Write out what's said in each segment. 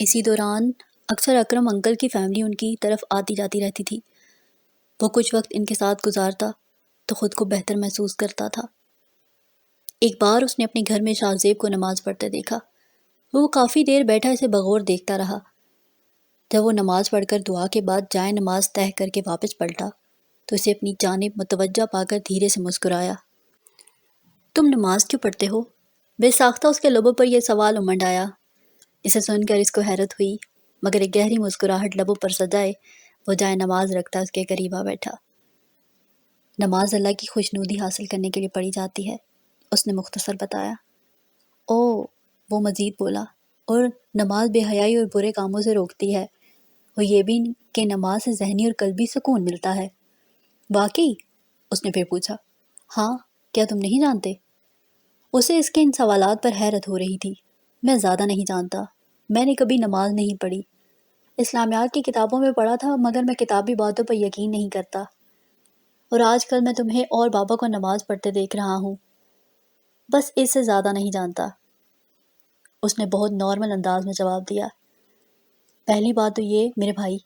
اسی دوران اکثر اکرم انکل کی فیملی ان کی طرف آتی جاتی رہتی تھی۔ وہ کچھ وقت ان کے ساتھ گزارتا تو خود کو بہتر محسوس کرتا تھا۔ ایک بار اس نے اپنے گھر میں شاہ زیب کو نماز پڑھتے دیکھا۔ وہ کافی دیر بیٹھا اسے بغور دیکھتا رہا۔ جب وہ نماز پڑھ کر دعا کے بعد جائے نماز طے کر کے واپس پلٹا تو اسے اپنی جانب متوجہ پا کر دھیرے سے مسکرایا۔ تم نماز کیوں پڑھتے ہو؟ بے ساختہ اس کے لبوں پر یہ سوال امنڈ آیا۔ اسے سن کر اس کو حیرت ہوئی، مگر ایک گہری مسکراہٹ لبوں پر سجائے وہ جائے نماز رکھتا اس کے قریب آ بیٹھا۔ نماز اللہ کی خوشنودی حاصل کرنے کے لیے پڑھی جاتی ہے، اس نے مختصر بتایا۔ او، وہ مزید بولا، اور نماز بے حیائی اور برے کاموں سے روکتی ہے، اور یہ بھی کہ نماز سے ذہنی اور قلبی سکون ملتا ہے۔ واقعی؟ اس نے پھر پوچھا۔ ہاں، کیا تم نہیں جانتے؟ اسے اس کے ان سوالات پر حیرت ہو رہی تھی۔ میں زیادہ نہیں جانتا، میں نے کبھی نماز نہیں پڑھی، اسلامیات کی کتابوں میں پڑھا تھا، مگر میں کتابی باتوں پر یقین نہیں کرتا، اور آج کل میں تمہیں اور بابا کو نماز پڑھتے دیکھ رہا ہوں، بس اس سے زیادہ نہیں جانتا۔ اس نے بہت نارمل انداز میں جواب دیا۔ پہلی بات تو یہ میرے بھائی،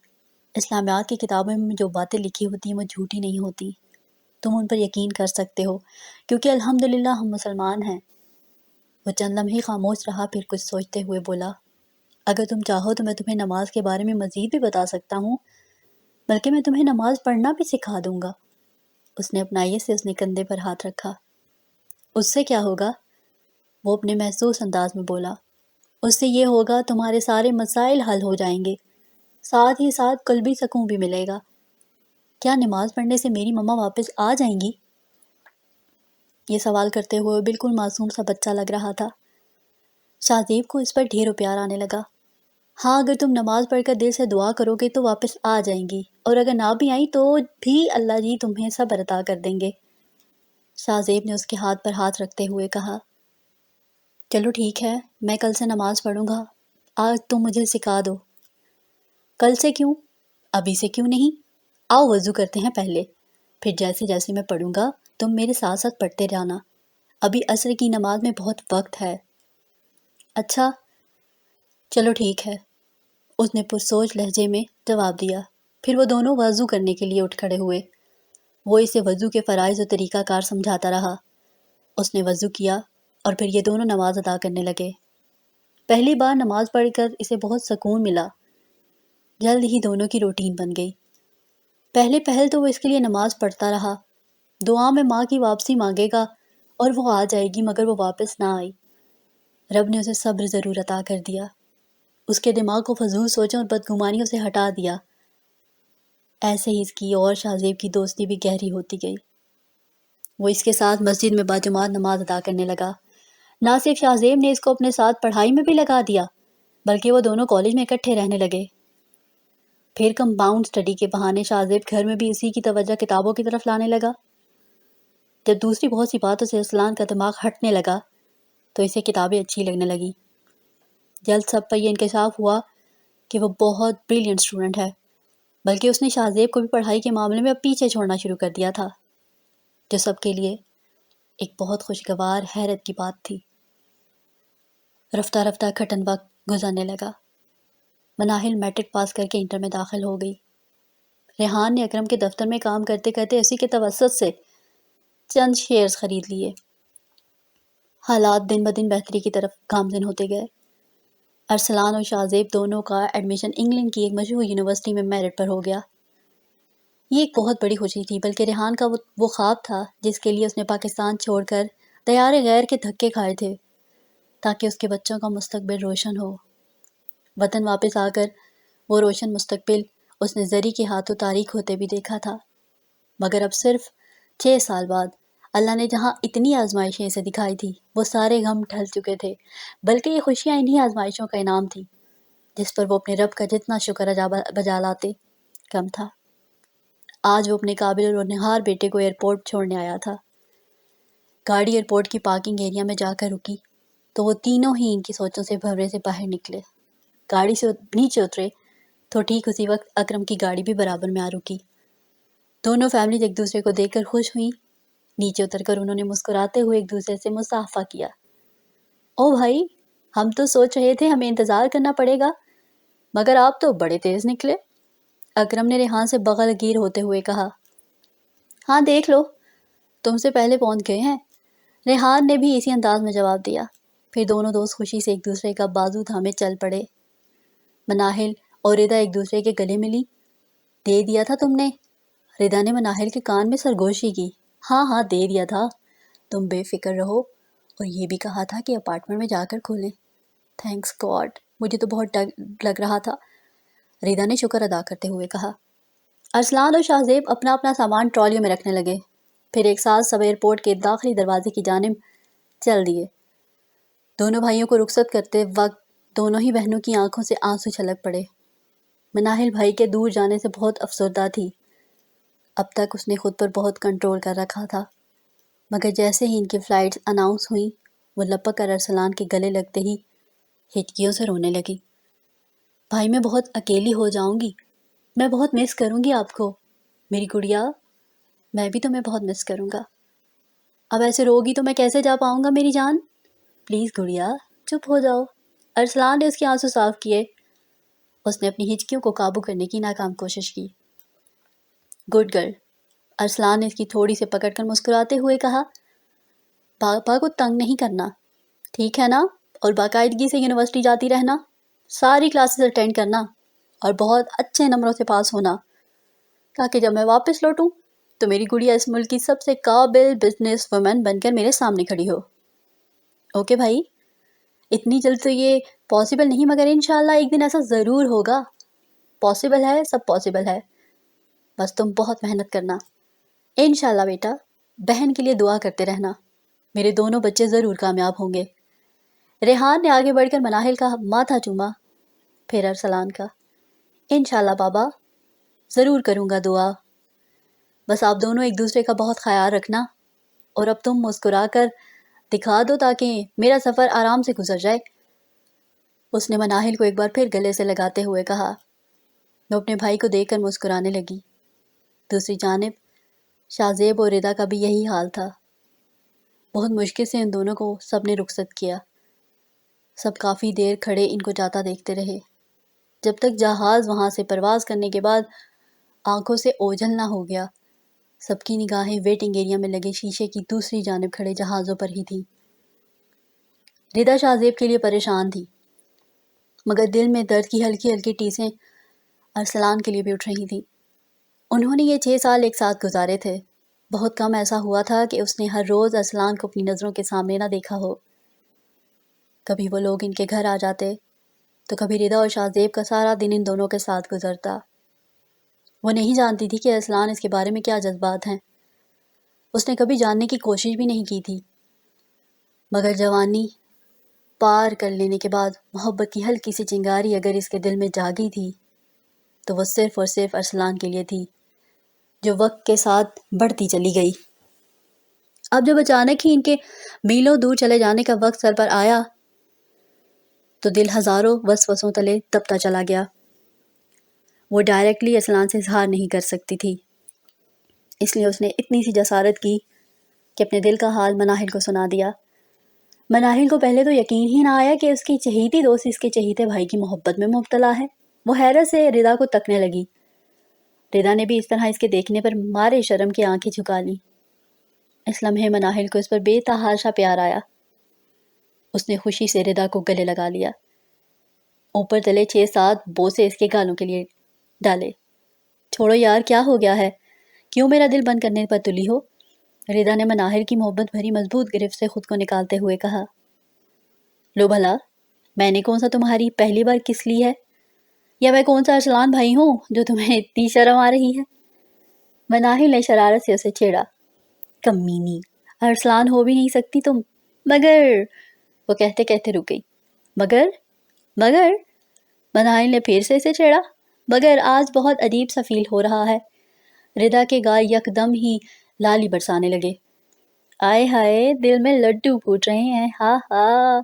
اسلامیات کی کتابوں میں جو باتیں لکھی ہوتی ہیں وہ جھوٹی نہیں ہوتی، تم ان پر یقین کر سکتے ہو، کیونکہ الحمدللہ ہم مسلمان ہیں۔ وہ چند لمحے خاموش رہا، پھر کچھ سوچتے ہوئے بولا، اگر تم چاہو تو میں تمہیں نماز کے بارے میں مزید بھی بتا سکتا ہوں، بلکہ میں تمہیں نماز پڑھنا بھی سکھا دوں گا۔ اس نے اپنائیت سے اس نے کندھے پر ہاتھ رکھا۔ اس سے کیا ہوگا؟ وہ اپنے محسوس انداز میں بولا۔ اس سے یہ ہوگا تمہارے سارے مسائل حل ہو جائیں گے، ساتھ ہی ساتھ قلبی سکون بھی ملے گا۔ کیا نماز پڑھنے سے میری مما واپس آ جائیں گی؟ یہ سوال کرتے ہوئے بالکل معصوم سا بچہ لگ رہا تھا۔ شاہ زیب کو اس پر ڈھیر پیار آنے لگا۔ ہاں، اگر تم نماز پڑھ کر دل سے دعا کرو گے تو واپس آ جائیں گی، اور اگر نہ بھی آئیں تو بھی اللہ جی تمہیں صبر عطا کر دیں گے۔ شاہ زیب نے اس کے ہاتھ پر ہاتھ رکھتے ہوئے کہا، چلو ٹھیک ہے، میں کل سے نماز پڑھوں گا، آج تم مجھے سکھا دو۔ کل سے کیوں؟ ابھی سے کیوں نہیں؟ آؤ وضو کرتے ہیں پہلے، پھر جیسے جیسے میں پڑھوں گا تم میرے ساتھ ساتھ پڑھتے جانا، ابھی عصر کی نماز میں بہت وقت ہے۔ اچھا، چلو ٹھیک ہے، اس نے پرسوچ لہجے میں جواب دیا۔ پھر وہ دونوں وضو کرنے کے لیے اٹھ کھڑے ہوئے۔ وہ اسے وضو کے فرائض و طریقہ کار سمجھاتا رہا۔ اس نے وضو کیا اور پھر یہ دونوں نماز ادا کرنے لگے۔ پہلی بار نماز پڑھ کر اسے بہت سکون ملا۔ جلد ہی دونوں کی روٹین بن گئی۔ پہلے پہل تو وہ اس کے لیے نماز پڑھتا رہا، دعا میں ماں کی واپسی مانگے گا اور وہ آ جائے گی، مگر وہ واپس نہ آئی۔ رب نے اسے صبر ضرور عطا کر دیا، اس کے دماغ کو فضول سوچوں اور بدگمانیوں سے ہٹا دیا۔ ایسے ہی اس کی اور شاہ زیب کی دوستی بھی گہری ہوتی گئی۔ وہ اس کے ساتھ مسجد میں باجماعت نماز ادا کرنے لگا۔ نہ صرف شاہ زیب نے اس کو اپنے ساتھ پڑھائی میں بھی لگا دیا، بلکہ وہ دونوں کالج میں اکٹھے رہنے لگے۔ پھر کمپاؤنڈ اسٹڈی کے بہانے شاہ زیب گھر میں بھی اسی کی توجہ کتابوں کی طرف لانے لگا۔ جب دوسری بہت سی باتوں سے اسلان کا دماغ ہٹنے لگا تو اسے کتابیں اچھی لگنے لگیں۔ جلد سب پر یہ انکشاف ہوا کہ وہ بہت بریلینٹ اسٹوڈنٹ ہے، بلکہ اس نے شاہ زیب کو بھی پڑھائی کے معاملے میں اب پیچھے چھوڑنا شروع کر دیا تھا، جو سب کے لیے ایک بہت خوشگوار حیرت کی بات تھی۔ رفتہ رفتہ کھٹن وقت گزرنے لگا۔ مناہل میٹرک پاس کر کے انٹر میں داخل ہو گئی۔ ریحان نے اکرم کے دفتر میں کام کرتے کرتے اسی کے توسط سے چند شیئرز خرید لیے۔ حالات دن بدن بہتری کی طرف گامزن ہوتے گئے۔ ارسلان اور شاہ زیب دونوں کا ایڈمیشن انگلینڈ کی ایک مشہور یونیورسٹی میں میرٹ پر ہو گیا۔ یہ ایک بہت بڑی خوشی تھی، بلکہ ریحان کا وہ خواب تھا جس کے لیے اس نے پاکستان چھوڑ کر دیار غیر کے دھکے کھائے تھے، تاکہ اس کے بچوں کا مستقبل روشن ہو۔ وطن واپس آ کر وہ روشن مستقبل اس نے زری کے ہاتھوں تاریک ہوتے بھی دیکھا تھا، مگر اب صرف 6 سال بعد اللہ نے جہاں اتنی آزمائشیں اسے دکھائی تھی وہ سارے غم ٹل چکے تھے، بلکہ یہ خوشیاں انہی آزمائشوں کا انعام تھی جس پر وہ اپنے رب کا جتنا شکر ادا بجا لاتے کم تھا۔ آج وہ اپنے قابل اور ہونہار بیٹے کو ایئرپورٹ چھوڑنے آیا تھا۔ گاڑی ایئرپورٹ کی پارکنگ ایریا میں جا کر رکی تو وہ تینوں ہی ان کی سوچوں سے بھورے سے باہر نکلے۔ گاڑی سے نیچے اترے تو ٹھیک اسی وقت اکرم کی گاڑی بھی برابر میں آ رکی۔ دونوں فیملیز ایک دوسرے کو دیکھ کر خوش ہوئیں۔ نیچے اتر کر انہوں نے مسکراتے ہوئے ایک دوسرے سے مصافحہ کیا۔ او بھائی، ہم تو سوچ رہے تھے ہمیں انتظار کرنا پڑے گا، مگر آپ تو بڑے تیز نکلے، اکرم نے ریحان سے بغل گیر ہوتے ہوئے کہا۔ ہاں دیکھ لو، تم سے پہلے پہنچ گئے ہیں، ریحان نے بھی اسی انداز میں جواب دیا۔ پھر دونوں دوست خوشی سے ایک دوسرے کا بازو تھامے چل پڑے۔ مناہل اور ردا ایک دوسرے کے گلے ملی۔ دے دیا تھا تم نے؟ ردا نے مناہل کے کان میں سرگوشی کی۔ ہاں ہاں دے دیا تھا، تم بے فکر رہو، اور یہ بھی کہا تھا کہ اپارٹمنٹ میں جا کر کھولیں۔ تھینکس گاڈ، مجھے تو بہت ڈر لگ رہا تھا، ردا نے شکر ادا کرتے ہوئے کہا۔ ارسلان اور شاہزیب اپنا اپنا سامان ٹرالیوں میں رکھنے لگے، پھر ایک ساتھ سب ایئرپورٹ کے داخلی دروازے کی جانب چل دیے۔ دونوں بھائیوں کو رخصت کرتے وقت دونوں ہی بہنوں کی آنکھوں سے آنسو چھلک پڑے۔ مناہل بھائی کے دور جانے سے بہت افسردہ تھی۔ اب تک اس نے خود پر بہت کنٹرول کر رکھا تھا، مگر جیسے ہی ان کی فلائٹس اناؤنس ہوئیں، وہ لپک کر ارسلان کے گلے لگتے ہی ہچکیوں سے رونے لگی۔ بھائی میں بہت اکیلی ہو جاؤں گی، میں بہت مس کروں گی آپ کو، میری گڑیا، میں بھی تمہیں بہت مس کروں گا۔ اب ایسے روگی تو میں کیسے جا پاؤں گا میری جان؟ پلیز گڑیا چپ ہو جاؤ۔ ارسلان نے اس کے آنسو صاف کیے۔ اس نے اپنی ہچکیوں کو قابو کرنے کی ناکام کوشش کی۔ گڈ گرل، ارسلان نے اس کی تھوڑی سے پکڑ کر مسکراتے ہوئے کہا۔ پاپا کو تنگ نہیں کرنا، ٹھیک ہے نا؟ اور باقاعدگی سے یونیورسٹی جاتی رہنا، ساری کلاسز اٹینڈ کرنا، اور بہت اچھے نمبروں سے پاس ہونا، تاکہ جب میں واپس لوٹوں تو میری گڑیا اس ملک کی سب سے قابل بزنس وومن بن کر میرے سامنے کھڑی ہو۔ اوکے بھائی، اتنی جلد تو یہ پاسبل نہیں، مگر انشاءاللہ ایک دن ایسا ضرور ہوگا۔ پاسبل ہے، سب پاسبل ہے، بس تم بہت محنت کرنا۔ انشاءاللہ بیٹا، بہن کے لیے دعا کرتے رہنا، میرے دونوں بچے ضرور کامیاب ہوں گے۔ ریحان نے آگے بڑھ کر مناہل کا ماتھا چوما، پھر ارسلان کا۔ انشاءاللہ بابا، ضرور کروں گا دعا، بس آپ دونوں ایک دوسرے کا بہت خیال رکھنا، اور اب تم مسکرا کر دکھا دو تاکہ میرا سفر آرام سے گزر جائے۔ اس نے مناہل کو ایک بار پھر گلے سے لگاتے ہوئے کہا۔ وہ اپنے بھائی کو دیکھ کر مسکرانے لگی۔ دوسری جانب شاہزیب اور ردا کا بھی یہی حال تھا۔ بہت مشکل سے ان دونوں کو سب نے رخصت کیا۔ سب کافی دیر کھڑے ان کو جاتا دیکھتے رہے، جب تک جہاز وہاں سے پرواز کرنے کے بعد آنکھوں سے اوجھل نہ ہو گیا۔ سب کی نگاہیں ویٹنگ ایریا میں لگے شیشے کی دوسری جانب کھڑے جہازوں پر ہی تھی۔ ردا شاہزیب کے لیے پریشان تھی، مگر دل میں درد کی ہلکی ہلکی ٹیسیں ارسلان کے لیے بھی اٹھ رہی تھیں۔ انہوں نے یہ 6 سال ایک ساتھ گزارے تھے، بہت کم ایسا ہوا تھا کہ اس نے ہر روز ارسلان کو اپنی نظروں کے سامنے نہ دیکھا ہو۔ کبھی وہ لوگ ان کے گھر آ جاتے تو کبھی ردا اور شاہزیب کا سارا دن ان دونوں کے ساتھ گزرتا۔ وہ نہیں جانتی تھی کہ ارسلان اس کے بارے میں کیا جذبات ہیں، اس نے کبھی جاننے کی کوشش بھی نہیں کی تھی، مگر جوانی پار کر لینے کے بعد محبت کی ہلکی سی چنگاری اگر اس کے دل میں جاگی تھی تو وہ صرف اور صرف ارسلان کے لیے تھی، جو وقت کے ساتھ بڑھتی چلی گئی۔ اب جب اچانک ہی ان کے میلوں دور چلے جانے کا وقت سر پر آیا تو دل ہزاروں وسوسوں تلے دبتا چلا گیا۔ وہ ڈائریکٹلی ارسلان سے اظہار نہیں کر سکتی تھی، اس لیے اس نے اتنی سی جسارت کی کہ اپنے دل کا حال مناہل کو سنا دیا۔ مناہل کو پہلے تو یقین ہی نہ آیا کہ اس کی چہیتی دوست اس کے چہیتے بھائی کی محبت میں مبتلا ہے۔ وہ حیرت سے ردا کو تکنے لگی۔ ردا نے بھی اس طرح اس کے دیکھنے پر مارے شرم کی آنکھیں جھکا لیں۔ اس لمحے مناہل کو اس پر بے تحاشا پیار آیا۔ اس نے خوشی سے ردا کو گلے لگا لیا، اوپر تلے 6-7 بوسے اس کے گالوں کے لیے ڈالے۔ چھوڑو یار، کیا ہو گیا ہے؟ کیوں میرا دل بند کرنے پر تلی ہو؟ ردا نے مناہل کی محبت بھری مضبوط گرفت سے خود کو نکالتے ہوئے کہا۔ لو بھلا، میں نے کون سا تمہاری پہلی بار کس لی ہے؟ یا میں کون سا ارسلان بھائی ہوں جو تمہیں اتنی شرم آ رہی ہے؟ مناہل نے شرارت سے اسے چھیڑا۔ کمینی، ارسلان ہو بھی نہیں سکتی تم؟ مگر، وہ کہتے کہتے رک گئی۔ مگر مناہل نے پھر سے اسے چھیڑا۔ مگر آج بہت عجیب سا فیل ہو رہا ہے۔ ردا کے گال یکدم ہی لالی برسانے لگے۔ آئے ہائے، دل میں لڈو پھوٹ رہے ہیں، ہاں ہاں۔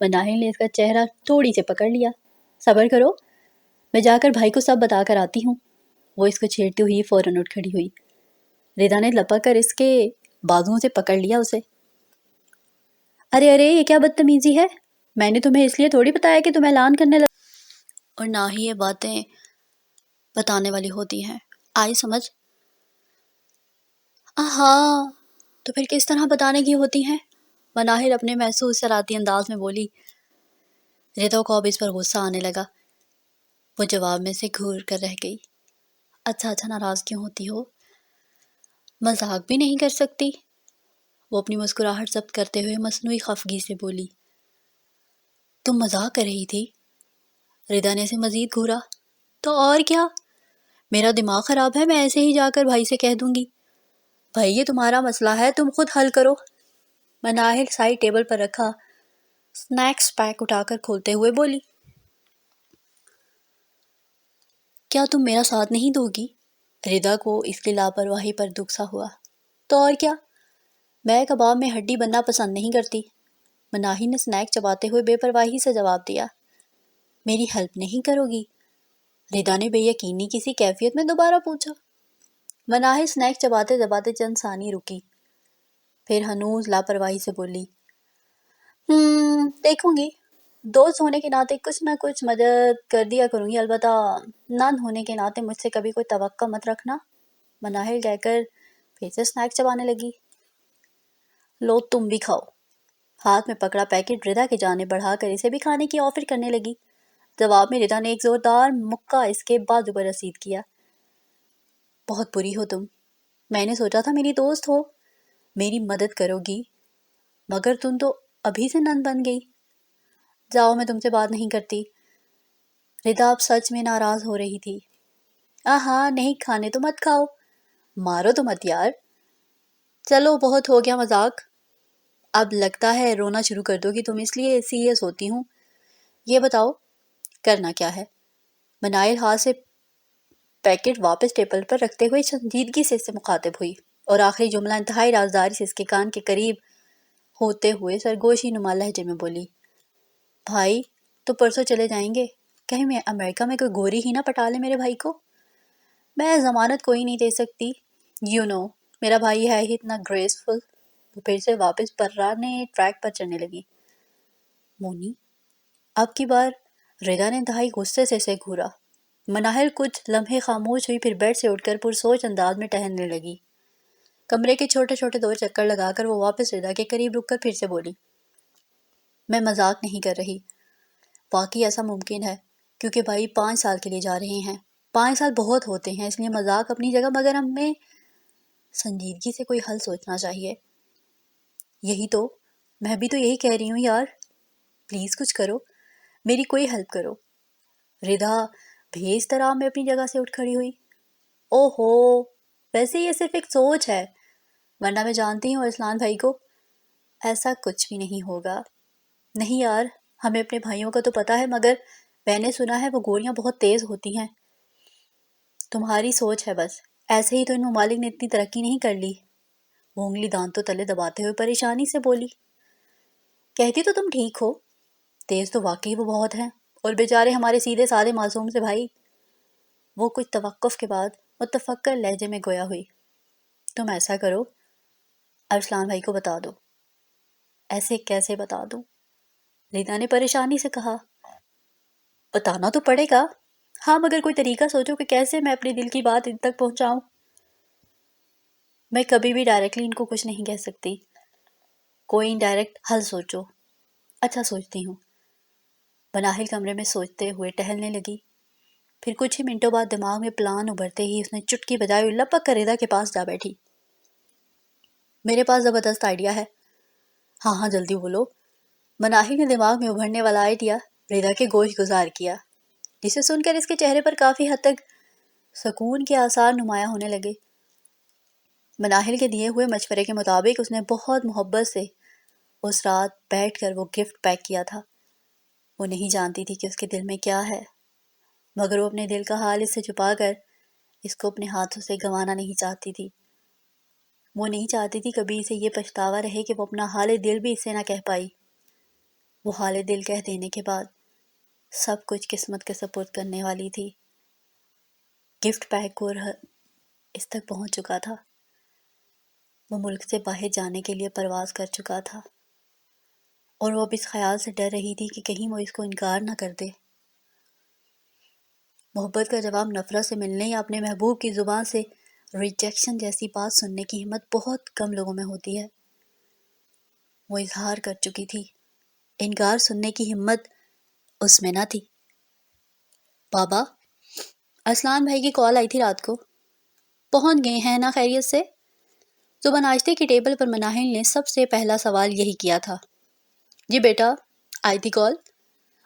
مناہل نے اس کا چہرہ تھوڑی سے پکڑ لیا۔ صبر کرو، میں جا کر بھائی کو سب بتا کر آتی ہوں۔ وہ اس کو چھیڑتی ہوئی فوراً اٹھ کھڑی ہوئی۔ ردا نے لپک کر اس کے بازوؤں سے پکڑ لیا اسے۔ ارے یہ کیا بدتمیزی ہے؟ میں نے تمہیں اس لیے تھوڑی بتایا کہ تم اعلان کرنے اور نہ ہی یہ باتیں بتانے والی ہوتی ہیں۔ آئی سمجھ؟ ہاں، تو پھر کس طرح بتانے کی ہوتی ہیں؟ مناہر اپنے محسوس شراطی انداز میں بولی۔ ردا کو اب اس پر غصہ آنے لگا۔ وہ جواب میں سے گھور کر رہ گئی۔ اچھا ناراض کیوں ہوتی ہو؟ مذاق بھی نہیں کر سکتی؟ وہ اپنی مسکراہٹ ضبط کرتے ہوئے مصنوعی خفگی سے بولی۔ تم مذاق کر رہی تھی؟ ردا نے اسے مزید گھورا۔ تو اور کیا؟ میرا دماغ خراب ہے، میں ایسے ہی جا کر بھائی سے کہہ دوں گی۔ بھائی یہ تمہارا مسئلہ ہے، تم خود حل کرو۔ مناہر سائڈ ٹیبل پر رکھا سنیکس پیک اٹھا کر کھولتے ہوئے بولی۔ کیا تم میرا ساتھ نہیں دو گی؟ ردا کو اس کی لاپرواہی پر دکھ سا ہوا۔ تو اور کیا؟ میں کباب میں ہڈی بننا پسند نہیں کرتی۔ مناہر نے سنیک چباتے ہوئے بے پرواہی سے جواب دیا۔ میری ہیلپ نہیں کرو گی؟ ردا نے بے یقینی کسی کیفیت میں دوبارہ پوچھا۔ مناہر سنیک چباتے چباتے چند ثانی رکی، پھر ہنوز لاپرواہی سے بولی۔ دیکھوں گی، دوست ہونے کے ناطے کچھ نہ کچھ مدد کر دیا کروں گی، البتہ نان ہونے کے ناطے مجھ سے کبھی کوئی توقع مت رکھنا۔ مناہر کہہ کر پھر سے سنیک چبانے لگی۔ لو تم بھی کھاؤ۔ ہاتھ میں پکڑا پیکٹ ردا کی جانب بڑھا کر اسے بھی کھانے کی آفر کرنے لگی۔ جواب میں ردا نے ایک زوردار مکہ اس کے بازو پر رسید کیا۔ بہت بری ہو تم، میں نے سوچا تھا میری دوست ہو، میری مدد کرو گی، مگر تم تو ابھی سے نن بن گئی۔ جاؤ، میں تم سے بات نہیں کرتی۔ ردا اب سچ میں ناراض ہو رہی تھی۔ ہاں نہیں کھانے تو مت کھاؤ، مارو تو مت یار۔ چلو بہت ہو گیا مذاق، اب لگتا ہے رونا شروع کر دو گی تم، اس لیے سیریس ہوتی ہوں۔ یہ بتاؤ کرنا کیا ہے؟ مناہر ہاتھ سے پیکٹ واپس ٹیبل پر رکھتے ہوئے سنجیدگی سے اس سے مخاطب ہوئی اور آخری جملہ انتہائی رازداری سے اس کے کان کے قریب ہوتے ہوئے سرگوشی نما لہجے میں بولی۔ بھائی تو پرسوں چلے جائیں گے، کہیں میں امریکہ میں کوئی گوری ہی نہ پٹا لے میرے بھائی کو۔ میں ضمانت کوئی نہیں دے سکتی، میرا بھائی ہے ہی اتنا گریسفل۔ وہ پھر سے واپس پرانے ٹریک پر چڑھنے لگی۔ مونی، اب کی بار ردا نے انتہائی غصے سے اسے گھورا۔ مناہر کچھ لمحے خاموش ہوئی، پھر بیڈ سے اٹھ کر پرسوچ انداز میں ٹہلنے لگی۔ کمرے کے چھوٹے چھوٹے 2 چکر لگا کر وہ واپس ردا کے قریب رک کر پھر سے بولی۔ میں مذاق نہیں کر رہی، واقعی ایسا ممکن ہے، کیونکہ بھائی 5 سال کے لیے جا رہے ہیں۔ 5 سال بہت ہوتے ہیں، اس لیے مذاق اپنی جگہ، مگر ہمیں سنجیدگی سے کوئی حل سوچنا چاہیے۔ یہی تو، میں بھی تو یہی کہہ رہی ہوں یار، پلیز کچھ کرو، میری کوئی ہیلپ کرو۔ ردا بھیز طرح میں اپنی جگہ سے اٹھ کھڑی ہوئی۔ اوہو، ویسے یہ صرف ایک سوچ ہے، ورنہ میں جانتی ہوں ارسلان بھائی کو، ایسا کچھ بھی نہیں ہوگا۔ نہیں یار، ہمیں اپنے بھائیوں کا تو پتہ ہے، مگر میں نے سنا ہے وہ گولیاں بہت تیز ہوتی ہیں۔ تمہاری سوچ ہے بس، ایسے ہی تو ان ممالک نے اتنی ترقی نہیں کر لی۔ وہ انگلی دانتوں تلے دباتے ہوئے پریشانی سے بولی۔ کہتی تو تم ٹھیک ہو، تیز تو واقعی وہ بہت ہیں، اور بیچارے ہمارے سیدھے سادے معصوم سے بھائی۔ وہ کچھ توقف کے بعد متفکر لہجے میں گویا ہوئی۔ تم ایسا کرو، ارسلان بھائی کو بتا دو۔ ایسے کیسے بتا دوں؟ ردا نے پریشانی سے کہا۔ بتانا تو پڑے گا، ہاں، مگر کوئی طریقہ سوچو کہ کیسے میں اپنے دل کی بات ان تک پہنچاؤں۔ میں کبھی بھی ڈائریکٹلی ان کو کچھ نہیں کہہ سکتی، کوئی انڈائریکٹ حل سوچو۔ اچھا سوچتی ہوں۔ مناہر کمرے میں سوچتے ہوئے ٹہلنے لگی، پھر کچھ ہی منٹوں بعد دماغ میں پلان ابھرتے ہی اس نے چٹکی بجائے ہوئی لپک کر ردا کے پاس جا بیٹھی۔ میرے پاس زبردست آئیڈیا ہے۔ ہاں جلدی بولو۔ مناہر نے دماغ میں ابھرنے والا آئیڈیا ردا کے گوش گزار کیا، جسے سن کر اس کے چہرے پر کافی حد تک سکون کے آثار نمایاں ہونے لگے۔ مناہر کے دیے ہوئے مشورے کے مطابق اس نے بہت محبت سے اس رات بیٹھ کر وہ گفٹ پیک کیا تھا۔ وہ نہیں جانتی تھی کہ اس کے دل میں کیا ہے، مگر وہ اپنے دل کا حال اس سے چھپا کر اس کو اپنے ہاتھوں سے گنوانا نہیں چاہتی تھی۔ وہ نہیں چاہتی تھی کبھی اسے یہ پچھتاوا رہے کہ وہ اپنا حال دل بھی اس سے نہ کہہ پائی۔ وہ حال دل کہہ دینے کے بعد سب کچھ قسمت کے سپرد کرنے والی تھی۔ گفٹ پیک اور اس تک پہنچ چکا تھا۔ وہ ملک سے باہر جانے کے لیے پرواز کر چکا تھا، اور وہ اب اس خیال سے ڈر رہی تھی کہ کہیں وہ اس کو انکار نہ کر دے۔ محبت کا جواب نفرت سے ملنے یا اپنے محبوب کی زبان سے ریجیکشن جیسی بات سننے کی ہمت بہت کم لوگوں میں ہوتی ہے۔ وہ اظہار کر چکی تھی، انکار سننے کی ہمت اس میں نہ تھی۔ بابا، ارسلان بھائی کی کال آئی تھی رات کو، پہنچ گئے ہیں نا خیریت سے؟ صبح ناشتے کی ٹیبل پر مناہل نے سب سے پہلا سوال یہی کیا تھا۔ جی بیٹا، آئی تھی کال؟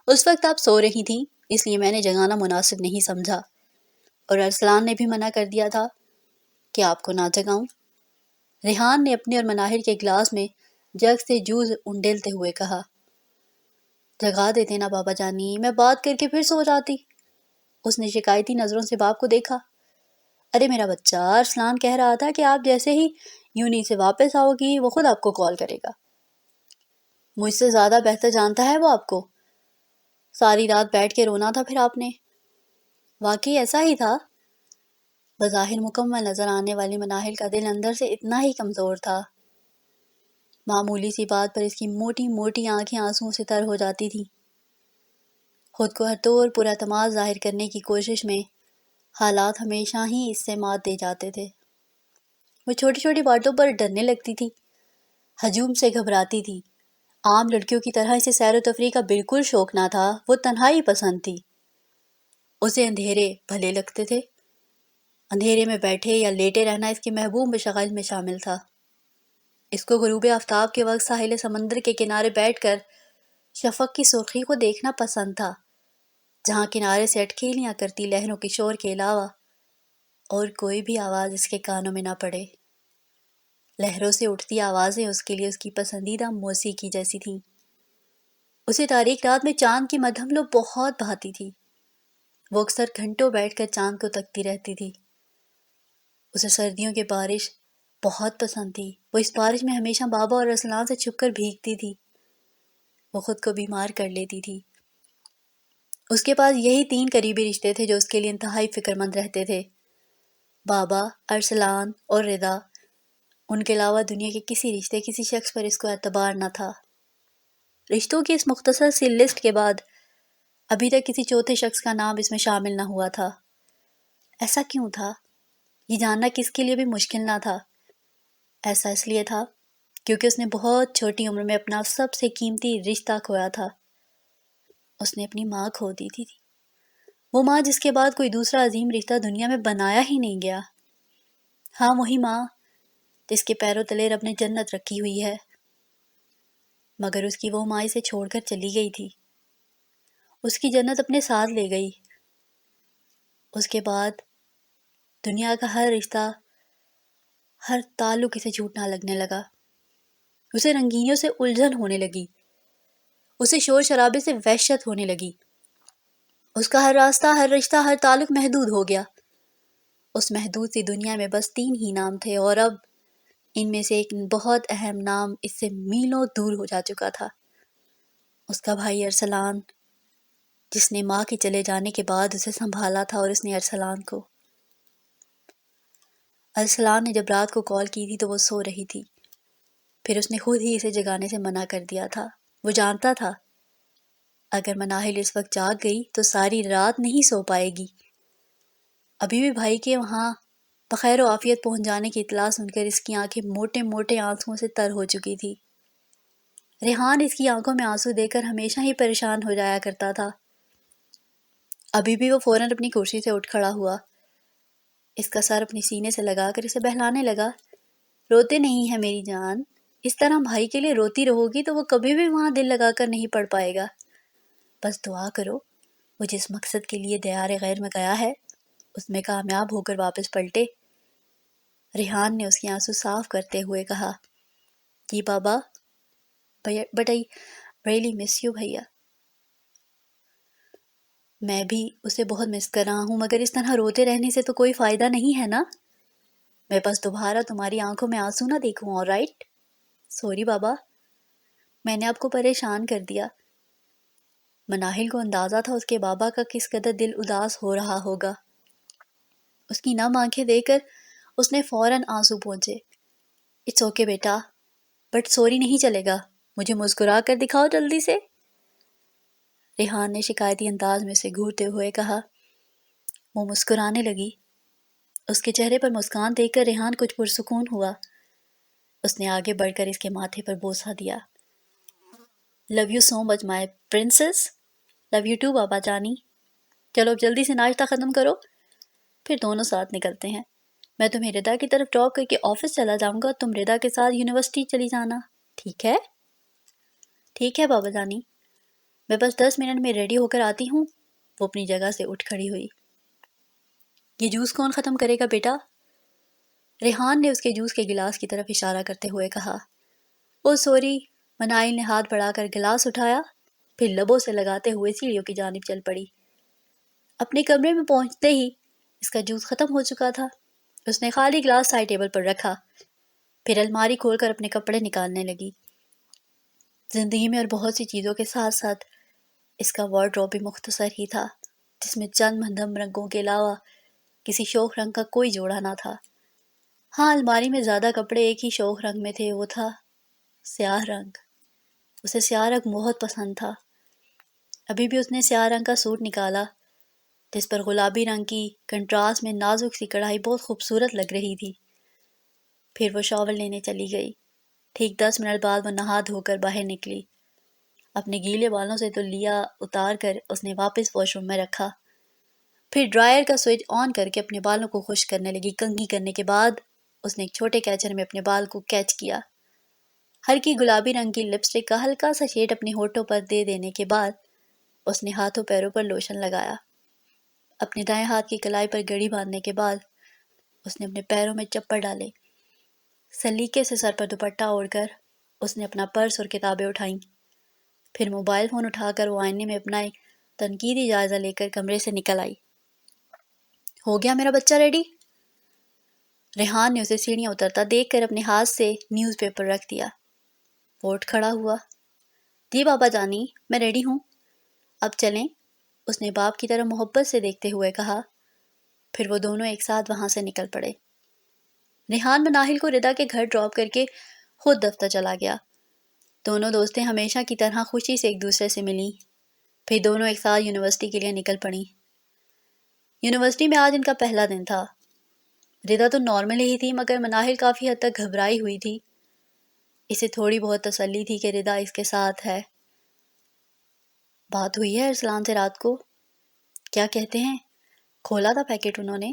اس وقت آپ سو رہی تھیں، اس لیے میں نے جگانا مناسب نہیں سمجھا، اور ارسلان نے بھی منع کر دیا تھا کہ آپ کو نہ جگاؤں۔ ریحان نے اپنے اور مناہل کے گلاس میں جگ سے جوس انڈیلتے ہوئے کہا۔ جگا دیتے نا بابا جانی، میں بات کر کے پھر سو جاتی۔ اس نے شکایتی نظروں سے باپ کو دیکھا۔ ارے میرا بچہ، ارسلان کہہ رہا تھا کہ آپ جیسے ہی یونی سے واپس آؤ گی وہ خود آپ کو کال کرے گا۔ مجھ سے زیادہ بہتر جانتا ہے وہ آپ کو۔ ساری رات بیٹھ کے رونا تھا پھر آپ نے۔ واقعی ایسا ہی تھا؟ بظاہر مکمل نظر آنے والی مناہل کا دل اندر سے اتنا ہی کمزور تھا۔ معمولی سی بات پر اس کی موٹی موٹی آنکھیں آنسوؤں سے تر ہو جاتی تھیں۔ خود کو ہر طور پر اعتماد ظاہر کرنے کی کوشش میں حالات ہمیشہ ہی اس سے مات دے جاتے تھے۔ وہ چھوٹی چھوٹی باتوں پر ڈرنے لگتی تھی، ہجوم سے گھبراتی تھی۔ عام لڑکیوں کی طرح اسے سیر و تفریح کا بالکل شوق نہ تھا، وہ تنہائی پسند تھی۔ اسے اندھیرے بھلے لگتے تھے۔ اندھیرے میں بیٹھے یا لیٹے رہنا اس کے محبوب مشاغل میں شامل تھا۔ اس کو غروب آفتاب کے وقت ساحل سمندر کے کنارے بیٹھ کر شفق کی سرخی کو دیکھنا پسند تھا، جہاں کنارے سے اٹکیلیاں کرتی لہروں کے شور کے علاوہ اور کوئی بھی آواز اس کے کانوں میں نہ پڑے۔ لہروں سے اٹھتی آوازیں اس کے لیے اس کی پسندیدہ موسیقی جیسی تھیں۔ اسے تاریک رات میں چاند کی مدھم لو بہت بھاتی تھی۔ وہ اکثر گھنٹوں بیٹھ کر چاند کو تکتی رہتی تھی۔ اسے سردیوں کی بارش بہت پسند تھی۔ وہ اس بارش میں ہمیشہ بابا اور ارسلان سے چھپ کر بھیگتی تھی۔ وہ خود کو بیمار کر لیتی تھی۔ اس کے پاس یہی 3 قریبی رشتے تھے جو اس کے لیے انتہائی فکر مند رہتے تھے، بابا، ارسلان اور رضا۔ ان کے علاوہ دنیا کے کسی رشتے، کسی شخص پر اس کو اعتبار نہ تھا۔ رشتوں کی اس مختصر سی لسٹ کے بعد ابھی تک کسی چوتھے شخص کا نام اس میں شامل نہ ہوا تھا۔ ایسا کیوں تھا؟ یہ جاننا کس کے لیے بھی مشکل نہ تھا۔ ایسا اس لیے تھا کیونکہ اس نے بہت چھوٹی عمر میں اپنا سب سے قیمتی رشتہ کھویا تھا۔ اس نے اپنی ماں کھو دی تھی، وہ ماں جس کے بعد کوئی دوسرا عظیم رشتہ دنیا میں بنایا ہی نہیں گیا۔ ہاں، وہی ماں جس کے پیروں تلے رب نے جنت رکھی ہوئی ہے، مگر اس کی وہ ماں اسے چھوڑ کر چلی گئی تھی۔ اس کی جنت اپنے ساتھ لے گئی۔ اس کے بعد دنیا کا ہر رشتہ، ہر تعلق اسے جھوٹنا لگنے لگا۔ اسے رنگینیوں سے الجھن ہونے لگی، اسے شور شرابے سے وحشت ہونے لگی۔ اس کا ہر راستہ، ہر رشتہ، ہر تعلق محدود ہو گیا۔ اس محدود سی دنیا میں بس 3 ہی نام تھے، اور اب ان میں سے ایک بہت اہم نام اس سے میلوں دور ہو جا چکا تھا۔ اس کا بھائی ارسلان، جس نے ماں کے چلے جانے کے بعد اسے سنبھالا تھا، اور اس نے ارسلان نے جب رات کو کال کی تھی تو وہ سو رہی تھی۔ پھر اس نے خود ہی اسے جگانے سے منع کر دیا تھا۔ وہ جانتا تھا اگر مناہل اس وقت جاگ گئی تو ساری رات نہیں سو پائے گی۔ ابھی بھی بھائی کے وہاں بخیر و عافیت پہنچ جانے کی اطلاع سن کر اس کی آنکھیں موٹے موٹے آنسوؤں سے تر ہو چکی تھی۔ ریحان اس کی آنکھوں میں آنسو دے کر ہمیشہ ہی پریشان ہو جایا کرتا تھا۔ ابھی بھی وہ فوراً اپنی کرسی سے اٹھ کھڑا ہوا، اس کا سر اپنی سینے سے لگا کر اسے بہلانے لگا۔ روتے نہیں ہے میری جان، اس طرح بھائی کے لیے روتی رہو گی تو وہ کبھی بھی وہاں دل لگا کر نہیں پڑھ پائے گا۔ بس دعا کرو وہ جس مقصد کے لیے دیار غیر میں گیا ہے اس میں کامیاب ہو کر واپس پلٹے۔ ریحان نے اس کی آنسو صاف کرتے ہوئے کہا، جی بابا، but I really miss you بھیا۔ میں بھی اسے بہت مس کر رہا ہوں، مگر اس طرح روتے رہنے سے تو کوئی فائدہ نہیں ہے نا۔ میں بس دوبارہ تمہاری آنکھوں میں آنسو نہ دیکھوں، آل رائٹ؟ سوری بابا، میں نے آپ کو پریشان کر دیا۔ مناہل کو اندازہ تھا اس کے بابا کا کس قدر دل اداس ہو رہا ہوگا۔ اس کی نم آنکھیں دیکھ کر اس نے فوراً آنسو پونچھے۔ اٹس اوکے بیٹا، بٹ سوری نہیں چلے گا، مجھے مسکرا کر دکھاؤ جلدی سے۔ ریحان نے شکایتی انداز میں سے گھورتے ہوئے کہا، وہ مسکرانے لگی۔ اس کے چہرے پر مسکان دیکھ کر ریحان کچھ پرسکون ہوا۔ اس نے آگے بڑھ کر اس کے ماتھے پر بوسہ دیا۔ Love you so much my princess. Love you too بابا جانی۔ چلو اب جلدی سے ناشتہ ختم کرو، پھر دونوں ساتھ نکلتے ہیں۔ میں تمہیں ردا کی طرف ڈراپ کر کے آفس چلا جاؤں گا، تم ردا کے ساتھ یونیورسٹی چلی جانا، ٹھیک ہے؟ ٹھیک ہے بابا جانی، میں بس 10 منٹ میں ریڈی ہو کر آتی ہوں۔ وہ اپنی جگہ سے اٹھ کھڑی ہوئی۔ یہ جوس کون ختم کرے گا بیٹا؟ ریحان نے اس کے جوس کے گلاس کی طرف اشارہ کرتے ہوئے کہا۔ او سوری، منائل نے ہاتھ بڑھا کر گلاس اٹھایا، پھر لبوں سے لگاتے ہوئے سیڑھیوں کی جانب چل پڑی۔ اپنے کمرے میں پہنچتے ہی اس کا جوس ختم ہو چکا تھا۔ اس نے خالی گلاس سائڈ ٹیبل پر رکھا، پھر الماری کھول کر اپنے کپڑے نکالنے لگی۔ زندگی میں اور بہت سی چیزوں کے ساتھ ساتھ اس کا وارڈروب بھی مختصر ہی تھا، جس میں چند مہدم رنگوں کے علاوہ کسی شوخ رنگ کا کوئی جوڑا نہ تھا۔ ہاں، الماری میں زیادہ کپڑے ایک ہی شوخ رنگ میں تھے، وہ تھا سیاہ رنگ۔ اسے سیاہ رنگ بہت پسند تھا۔ ابھی بھی اس نے سیاہ رنگ کا سوٹ نکالا جس پر گلابی رنگ کی کنٹراسٹ میں نازک سی کڑھائی بہت خوبصورت لگ رہی تھی۔ پھر وہ شاور لینے چلی گئی۔ ٹھیک 10 منٹ بعد وہ نہا دھو کر باہر نکلی۔ اپنے گیلے بالوں سے تولیہ اتار کر اس نے واپس واش روم میں رکھا، پھر ڈرائر کا سوئچ آن کر کے اپنے بالوں کو خشک کرنے لگی۔ کنگھی کرنے کے بعد اس نے ایک چھوٹے کیچر میں اپنے بال کو کیچ کیا۔ ہلکی گلابی رنگ کی لپسٹک کا ہلکا سا شیڈ اپنے ہونٹوں پر دے دینے کے بعد اس نے ہاتھوں پیروں پر لوشن لگایا۔ اپنے دائیں ہاتھ کی کلائی پر گھڑی باندھنے کے بعد اس نے اپنے پیروں میں چپل ڈالے۔ سلیقے سے سر پر دوپٹہ اوڑھ کر اس نے اپنا پرس اور کتابیں اٹھائیں، پھر موبائل فون اٹھا کر وہ آئینے میں اپنا ایک تنقیدی جائزہ لے کر کمرے سے نکل آئی۔ ہو گیا میرا بچہ ریڈی؟ ریحان نے اسے سیڑھیاں اترتا دیکھ کر اپنے ہاتھ سے نیوز پیپر رکھ دیا۔ وہ اٹھ کھڑا ہوا۔ جی بابا جانی، میں ریڈی ہوں، اب چلیں، اس نے باپ کی طرف محبت سے دیکھتے ہوئے کہا۔ پھر وہ دونوں ایک ساتھ وہاں سے نکل پڑے۔ ریحان مناہل کو ردا کے گھر ڈراپ کر کے خود دفتر چلا گیا۔ دونوں دوستیں ہمیشہ کی طرح خوشی سے ایک دوسرے سے ملیں، پھر دونوں ایک ساتھ یونیورسٹی کے لیے نکل پڑیں۔ یونیورسٹی میں آج ان کا پہلا دن تھا۔ ردا تو نارمل ہی تھی، مگر مناہل کافی حد تک گھبرائی ہوئی تھی۔ اسے تھوڑی بہت تسلی تھی کہ ردا اس کے ساتھ ہے۔ بات ہوئی ہے ارسلان سے رات کو؟ کیا کہتے ہیں؟ کھولا تھا پیکٹ انہوں نے؟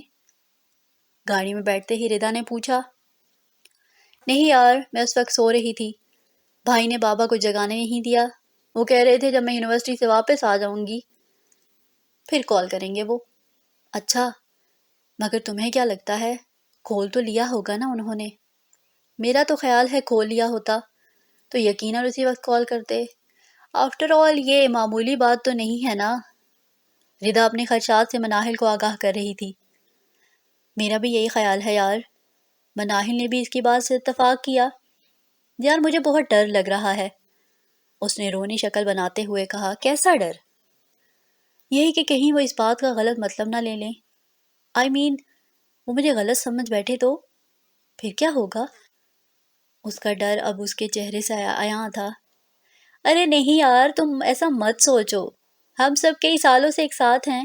گاڑی میں بیٹھتے ہی ردا نے پوچھا۔ نہیں یار، میں اس وقت سو رہی تھی، بھائی نے بابا کو جگانے نہیں دیا، وہ کہہ رہے تھے جب میں یونیورسٹی سے واپس آ جاؤں گی پھر کال کریں گے وہ۔ اچھا، مگر تمہیں کیا لگتا ہے کھول تو لیا ہوگا نا انہوں نے؟ میرا تو خیال ہے کھول لیا ہوتا تو یقیناً اسی وقت کال کرتے۔ آفٹر آل یہ معمولی بات تو نہیں ہے نا۔ ردا اپنے خدشات سے مناہل کو آگاہ کر رہی تھی۔ میرا بھی یہی خیال ہے یار۔ مناہل نے بھی اس کی بات سے اتفاق کیا۔ یار مجھے بہت ڈر لگ رہا ہے، اس نے رونی شکل بناتے ہوئے کہا۔ کیسا ڈر؟ یہی کہ کہیں وہ اس بات کا غلط مطلب نہ لے لیں۔ آئی مین وہ مجھے غلط سمجھ بیٹھے تو پھر کیا ہوگا؟ اس کا ڈر اب اس کے چہرے سے عیاں تھا۔ ارے نہیں یار، تم ایسا مت سوچو، ہم سب کئی سالوں سے ایک ساتھ ہیں،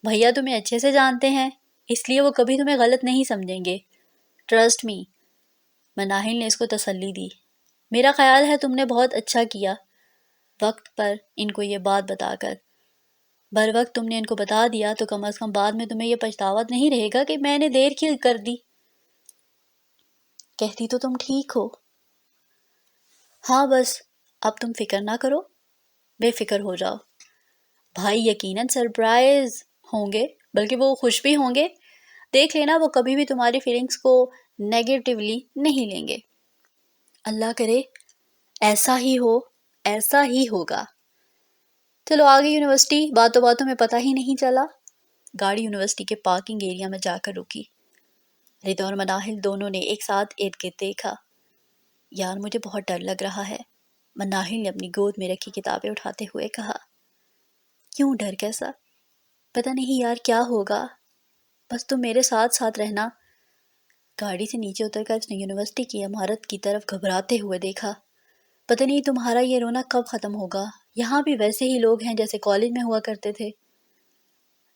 بھیا تمہیں اچھے سے جانتے ہیں، اس لیے وہ کبھی تمہیں غلط نہیں سمجھیں گے، ٹرسٹ می۔ مناہل نے اس کو تسلی دی۔ میرا خیال ہے تم نے بہت اچھا کیا وقت پر ان کو یہ بات بتا کر۔ بر وقت تم نے ان کو بتا دیا تو کم از کم بعد میں تمہیں یہ پچھتاوا نہیں رہے گا کہ میں نے دیر کیوں کر دی۔ کہتی تو تم ٹھیک ہو۔ ہاں بس اب تم فکر نہ کرو، بے فکر ہو جاؤ۔ بھائی یقیناً سرپرائز ہوں گے، بلکہ وہ خوش بھی ہوں گے۔ دیکھ لینا وہ کبھی بھی تمہاری فیلنگز کو نیگیٹیولی نہیں لیں گے۔ اللہ کرے ایسا ہی ہو، ایسا ہی ہوگا۔ چلو آگے یونیورسٹی، باتوں باتوں میں پتہ ہی نہیں چلا۔ گاڑی یونیورسٹی کے پارکنگ ایریا میں جا کر رکی۔ ردا اور مناہل دونوں نے ایک ساتھ ارد گرد دیکھا۔ یار مجھے بہت ڈر لگ رہا ہے، مناہل نے اپنی گود میں رکھی کتابیں اٹھاتے ہوئے کہا۔ کیوں ڈر کیسا؟ پتہ نہیں یار کیا ہوگا، بس تم میرے ساتھ ساتھ رہنا۔ گاڑی سے نیچے اتر کر اس نے یونیورسٹی کی عمارت کی طرف گھبراتے ہوئے دیکھا۔ پتہ نہیں تمہارا یہ رونا کب ختم ہوگا، یہاں بھی ویسے ہی لوگ ہیں جیسے کالج میں ہوا کرتے تھے۔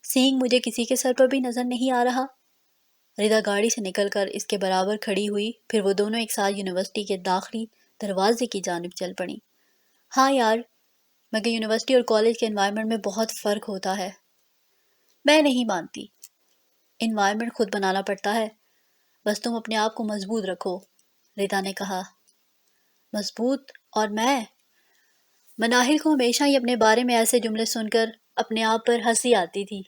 سینگ مجھے کسی کے سر پر بھی نظر نہیں آ رہا۔ ردا گاڑی سے نکل کر اس کے برابر کھڑی ہوئی، پھر وہ دونوں ایک ساتھ یونیورسٹی کے داخلی دروازے کی جانب چل پڑیں۔ ہاں یار، مگر یونیورسٹی اور کالج کے انوائرمنٹ میں بہت فرق ہوتا ہے۔ میں نہیں مانتی، انوائرمنٹ خود بنانا پڑتا ہے، بس تم اپنے آپ کو مضبوط رکھو، ردا نے کہا۔ مضبوط؟ اور میں؟ مناہل کو ہمیشہ ہی اپنے بارے میں ایسے جملے سن کر اپنے آپ پر ہنسی آتی تھی۔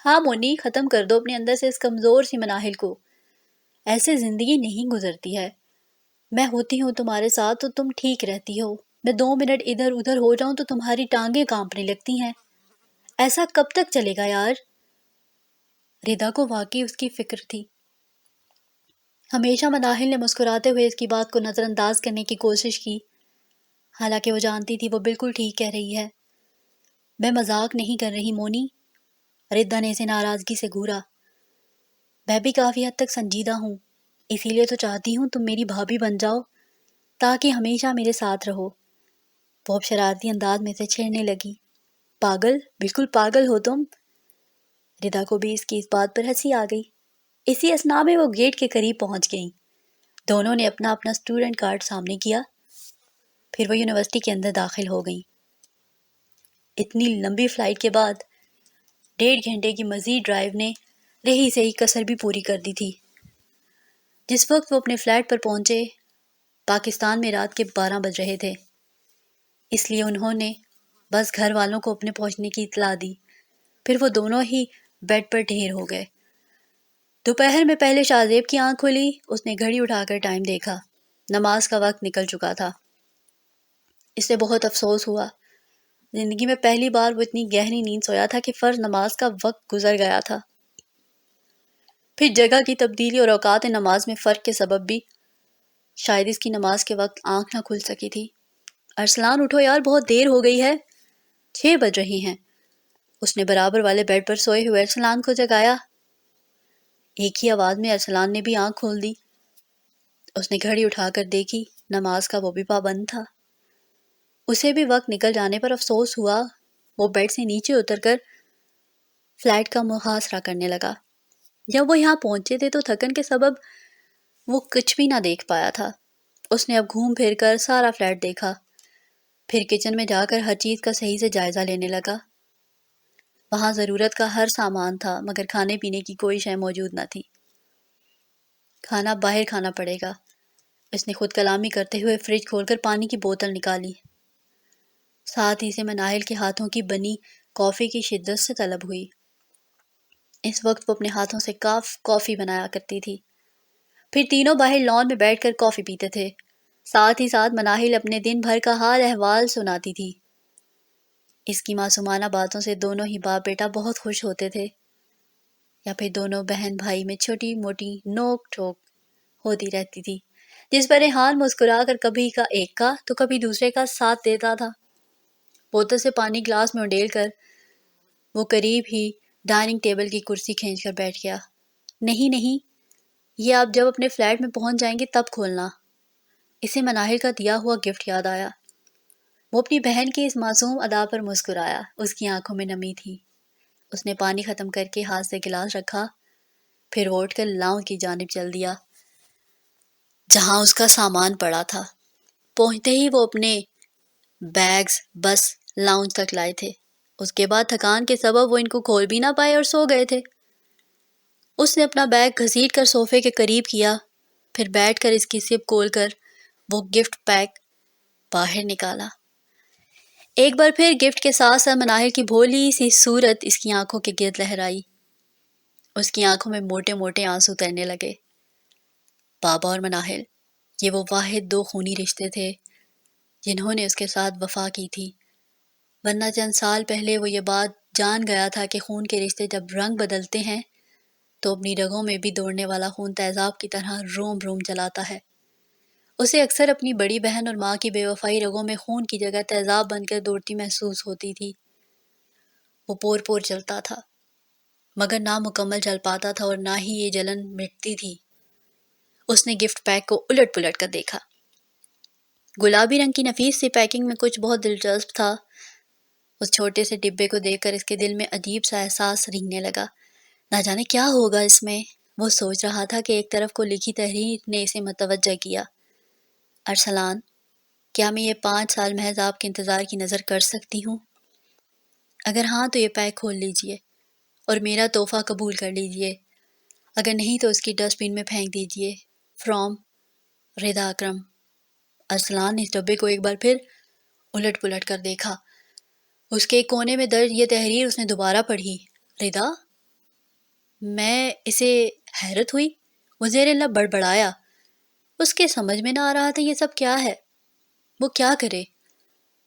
ہاں مونی، ختم کر دو اپنے اندر سے اس کمزور سی مناہل کو۔ ایسے زندگی نہیں گزرتی ہے۔ میں ہوتی ہوں تمہارے ساتھ تو تم ٹھیک رہتی ہو، میں 2 منٹ ادھر ادھر ہو جاؤں تو تمہاری ٹانگیں کانپنے لگتی ہیں۔ ایسا کب تک چلے گا یار؟ ردا کو واقعی اس کی فکر تھی۔ ہمیشہ مناہل نے مسکراتے ہوئے اس کی بات کو نظر انداز کرنے کی کوشش کی، حالانکہ وہ جانتی تھی وہ بالکل ٹھیک کہہ رہی ہے۔ میں مذاق نہیں کر رہی مونی، ردا نے اسے ناراضگی سے گھورا۔ میں بھی کافی حد تک سنجیدہ ہوں، اسی لیے تو چاہتی ہوں تم میری بھابھی بن جاؤ تاکہ ہمیشہ میرے ساتھ رہو۔ وہ اب شرارتی انداز میں سے چھیڑنے لگی۔ پاگل، بالکل پاگل ہو تم۔ ردا کو بھی اس کی اس بات پر ہنسی آ گئی۔ اسی اثنا میں وہ گیٹ کے قریب پہنچ گئیں۔ دونوں نے اپنا اپنا اسٹوڈنٹ کارڈ سامنے کیا، پھر وہ یونیورسٹی کے اندر داخل ہو گئیں۔ اتنی لمبی فلائٹ کے بعد 1.5 گھنٹے کی مزید ڈرائیو نے رہی سہی کسر بھی پوری کر دی تھی۔ جس وقت وہ اپنے فلیٹ پر پہنچے، پاکستان میں رات کے 12 بج رہے تھے، اس لیے انہوں نے بس گھر والوں کو اپنے پہنچنے کی اطلاع دی، پھر وہ دونوں ہی بیڈ پر ڈھیر ہو گئے۔ دوپہر میں پہلے شاہزیب کی آنکھ کھلی، اس نے گھڑی اٹھا کر ٹائم دیکھا، نماز کا وقت نکل چکا تھا۔ اسے بہت افسوس ہوا، زندگی میں پہلی بار وہ اتنی گہری نیند سویا تھا کہ فرض نماز کا وقت گزر گیا تھا۔ پھر جگہ کی تبدیلی اور اوقات نماز میں فرق کے سبب بھی شاید اس کی نماز کے وقت آنکھ نہ کھل سکی تھی۔ ارسلان اٹھو یار، بہت دیر ہو گئی ہے، 6 بج رہی ہیں۔ اس نے برابر والے بیڈ پر سوئے ہوئے ارسلان کو جگایا۔ ایک ہی آواز میں ارسلان نے بھی آنکھ کھول دی۔ اس نے گھڑی اٹھا کر دیکھی، نماز کا وہ بھی پابند تھا۔ اسے بھی وقت نکل جانے پر افسوس ہوا۔ وہ بیڈ سے نیچے اتر کر فلائٹ کا محاصرہ کرنے لگا۔ جب وہ یہاں پہنچے تھے تو تھکن کے سبب وہ کچھ بھی نہ دیکھ پایا تھا۔ اس نے اب گھوم پھر کر سارا فلیٹ دیکھا، پھر کچن میں جا کر ہر چیز کا صحیح سے جائزہ لینے لگا۔ وہاں ضرورت کا ہر سامان تھا، مگر کھانے پینے کی کوئی شے موجود نہ تھی۔ کھانا باہر کھانا پڑے گا، اس نے خود کلامی کرتے ہوئے فریج کھول کر پانی کی بوتل نکالی۔ ساتھ ہی سے مناہل کے ہاتھوں کی بنی کافی کی شدت سے طلب ہوئی۔ اس وقت وہ اپنے ہاتھوں سے کافی بنایا کرتی تھی۔ پھر تینوں باہر لان میں بیٹھ کر کافی پیتے تھے، ساتھ ہی ساتھ مناہل اپنے دن بھر کا حال احوال سناتی تھی۔ اس کی معصومانہ باتوں سے دونوں ہی باپ بیٹا بہت خوش ہوتے تھے، یا پھر دونوں بہن بھائی میں چھوٹی موٹی نوک ٹھوک ہوتی رہتی تھی، جس پر ریحان مسکرا کر کبھی کا ایک کا تو کبھی دوسرے کا ساتھ دیتا تھا۔ بوتل سے پانی گلاس میں انڈیل کر وہ قریب ہی ڈائننگ ٹیبل کی کرسی کھینچ کر بیٹھ گیا۔ نہیں نہیں، یہ آپ جب اپنے فلیٹ میں پہنچ جائیں گے تب کھولنا۔ اسے مناہل کا دیا ہوا گفٹ یاد آیا۔ وہ اپنی بہن کی اس معصوم ادا پر مسکرایا، اس کی آنکھوں میں نمی تھی۔ اس نے پانی ختم کر کے ہاتھ سے گلاس رکھا، پھر وہ اٹھ کر لاؤنج کی جانب چل دیا جہاں اس کا سامان پڑا تھا۔ پہنچتے ہی وہ اپنے بیگز بس لاؤنج تک لائے تھے۔ اس کے بعد تھکان کے سبب وہ ان کو کھول بھی نہ پائے اور سو گئے تھے۔ اس نے اپنا بیگ گھسیٹ کر صوفے کے قریب کیا، پھر بیٹھ کر اس کی سپ کھول کر وہ گفٹ پیک باہر نکالا۔ ایک بار پھر گفٹ کے ساتھ ساتھ مناہل کی بھولی سی صورت اس کی آنکھوں کے گرد لہرائی۔ اس کی آنکھوں میں موٹے موٹے آنسو تیرنے لگے۔ بابا اور مناہل، یہ وہ واحد 2 خونی رشتے تھے جنہوں نے اس کے ساتھ وفا کی تھی، ورنہ چند سال پہلے وہ یہ بات جان گیا تھا کہ خون کے رشتے جب رنگ بدلتے ہیں تو اپنی رگوں میں بھی دوڑنے والا خون تیزاب کی طرح روم روم چلاتا ہے۔ اسے اکثر اپنی بڑی بہن اور ماں کی بے وفائی رگوں میں خون کی جگہ تیزاب بن کر دوڑتی محسوس ہوتی تھی۔ وہ پور پور چلتا تھا، مگر نہ مکمل چل پاتا تھا اور نہ ہی یہ جلن مٹتی تھی۔ اس نے گفٹ پیک کو الٹ پلٹ کر دیکھا۔ گلابی رنگ کی نفیس سی پیکنگ میں کچھ بہت دلچسپ تھا، اس چھوٹے سے ڈبے کو دیکھ کر اس کے دل میں عجیب سا احساس رینگنے لگا۔ نہ جانے کیا ہوگا اس میں۔ وہ سوچ رہا تھا کہ ایک طرف کو لکھی تحریر نے اسے متوجہ کیا۔ ارسلان، کیا میں یہ 5 سال محض آپ کے انتظار کی نظر کر سکتی ہوں؟ اگر ہاں تو یہ پیک کھول لیجئے اور میرا تحفہ قبول کر لیجئے، اگر نہیں تو اس کی ڈسٹ بن میں پھینک دیجئے۔ فرام رضا اکرم۔ ارسلان نے اس ڈبے کو ایک بار پھر الٹ پلٹ کر دیکھا۔ اس کے ایک کونے میں درج یہ تحریر اس نے دوبارہ پڑھی۔ رضا؟ میں اسے حیرت ہوئی۔ وہ زیر لب بڑبڑایا۔ اس کے سمجھ میں نہ آ رہا تھا یہ سب کیا ہے، وہ کیا کرے۔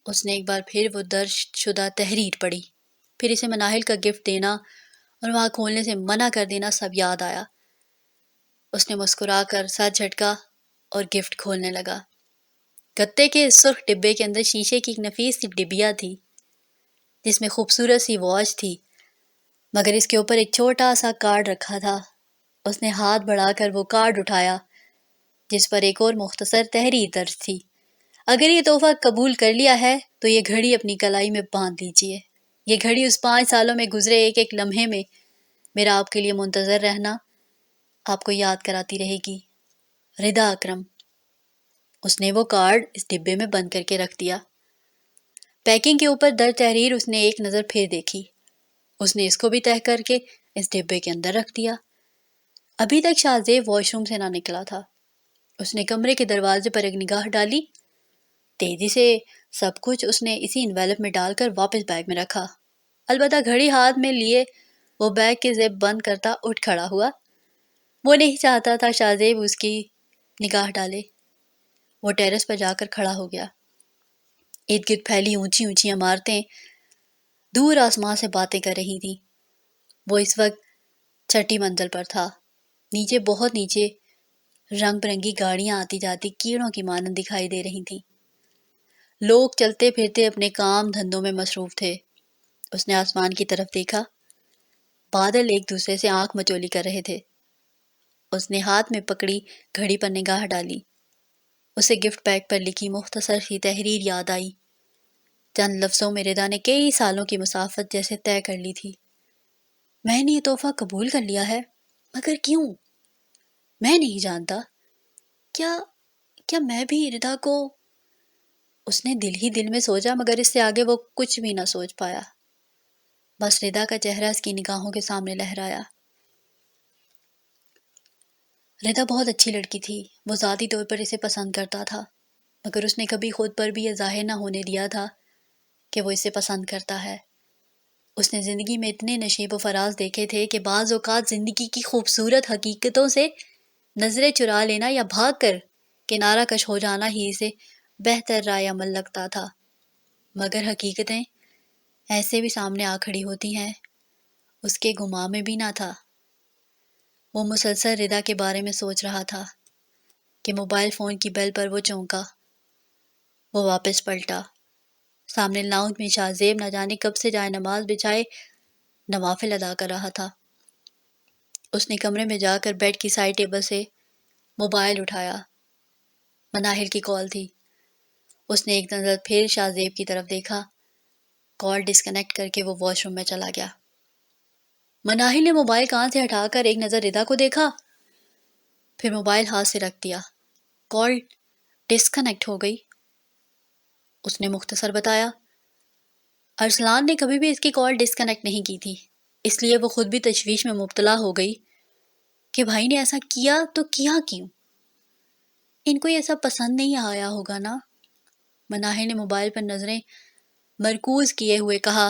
اس نے ایک بار پھر وہ درج شدہ تحریر پڑھی، پھر اسے مناہل کا گفٹ دینا اور وہاں کھولنے سے منع کر دینا سب یاد آیا۔ اس نے مسکرا کر سر جھٹکا اور گفٹ کھولنے لگا۔ گتے کے سرخ ڈبے کے اندر شیشے کی ایک نفیس سی ڈبیا تھی جس میں خوبصورت سی واچ تھی، مگر اس کے اوپر ایک چھوٹا سا کارڈ رکھا تھا۔ اس نے ہاتھ بڑھا کر وہ کارڈ اٹھایا جس پر ایک اور مختصر تحریر درج تھی۔ اگر یہ تحفہ قبول کر لیا ہے تو یہ گھڑی اپنی کلائی میں باندھ لیجئے۔ یہ گھڑی اس 5 سالوں میں گزرے ایک ایک لمحے میں میرا آپ کے لیے منتظر رہنا آپ کو یاد کراتی رہے گی۔ رضا اکرم۔ اس نے وہ کارڈ اس ڈبے میں بند کر کے رکھ دیا۔ پیکنگ کے اوپر درج تحریر اس نے ایک نظر پھر دیکھی۔ اس نے اس کو بھی تہہ کر کے اس ڈبے کے اندر رکھ دیا۔ ابھی تک شاہ زیب واش روم سے نہ نکلا تھا۔ اس نے کمرے کے دروازے پر ایک نگاہ ڈالی۔ تیزی سے سب کچھ اس نے اسی انویلپ میں ڈال کر واپس بیگ میں رکھا۔ البتہ گھڑی ہاتھ میں لیے وہ بیگ کی زپ بند کرتا اٹھ کھڑا ہوا۔ وہ نہیں چاہتا تھا شاہ زیب اس کی نگاہ ڈالے۔ وہ ٹیرس پر جا کر کھڑا ہو گیا۔ ارد گرد پھیلی اونچی اونچی عمارتیں دور آسمان سے باتیں کر رہی تھیں۔ وہ اس وقت 6ٹھی منزل پر تھا۔ نیچے بہت نیچے رنگ برنگی گاڑیاں آتی جاتی کیڑوں کی مانند دکھائی دے رہی تھیں۔ لوگ چلتے پھرتے اپنے کام دھندوں میں مصروف تھے۔ اس نے آسمان کی طرف دیکھا۔ بادل ایک دوسرے سے آنکھ مچولی کر رہے تھے۔ اس نے ہاتھ میں پکڑی گھڑی پر نگاہ ڈالی۔ اسے گفٹ پیک پر لکھی مختصر سی تحریر یاد آئی۔ چند لفظوں میں رضا نے کئی سالوں کی مسافت جیسے طے کر لی تھی۔ میں نے یہ تحفہ قبول کر لیا ہے، مگر کیوں؟ میں نہیں جانتا۔ کیا میں بھی رضا کو؟ اس نے دل ہی دل میں سوچا، مگر اس سے آگے وہ کچھ بھی نہ سوچ پایا۔ بس رضا کا چہرہ اس کی نگاہوں کے سامنے لہرایا۔ رضا بہت اچھی لڑکی تھی۔ وہ ذاتی طور پر اسے پسند کرتا تھا، مگر اس نے کبھی خود پر بھی یہ ظاہر نہ ہونے دیا تھا کہ وہ اسے پسند کرتا ہے۔ اس نے زندگی میں اتنے نشیب و فراز دیکھے تھے کہ بعض اوقات زندگی کی خوبصورت حقیقتوں سے نظریں چرا لینا یا بھاگ کر کنارہ کش ہو جانا ہی اسے بہتر رائے عمل لگتا تھا، مگر حقیقتیں ایسے بھی سامنے آ کھڑی ہوتی ہیں، اس کے گمان میں بھی نہ تھا۔ وہ مسلسل رضا کے بارے میں سوچ رہا تھا کہ موبائل فون کی بیل پر وہ چونکا۔ وہ واپس پلٹا۔ سامنے لاؤنج میں شاہ زیب نہ جانے کب سے جائے نماز بچھائے نوافل ادا کر رہا تھا۔ اس نے کمرے میں جا کر بیڈ کی سائڈ ٹیبل سے موبائل اٹھایا۔ مناہل کی کال تھی۔ اس نے ایک نظر پھر شاہ زیب کی طرف دیکھا۔ کال ڈسکنیکٹ کر کے وہ واش روم میں چلا گیا۔ مناہل نے موبائل کان سے ہٹا کر ایک نظر رضا کو دیکھا، پھر موبائل ہاتھ سے رکھ دیا۔ کال ڈسکنیکٹ ہو گئی، اس نے مختصر بتایا۔ ارسلان نے کبھی بھی اس کی کال ڈسکنیکٹ نہیں کی تھی، اس لیے وہ خود بھی تشویش میں مبتلا ہو گئی کہ بھائی نے ایسا کیا تو کیا کیوں؟ ان کو یہ سب پسند نہیں آیا ہوگا نا؟ مناہل نے موبائل پر نظریں مرکوز کیے ہوئے کہا۔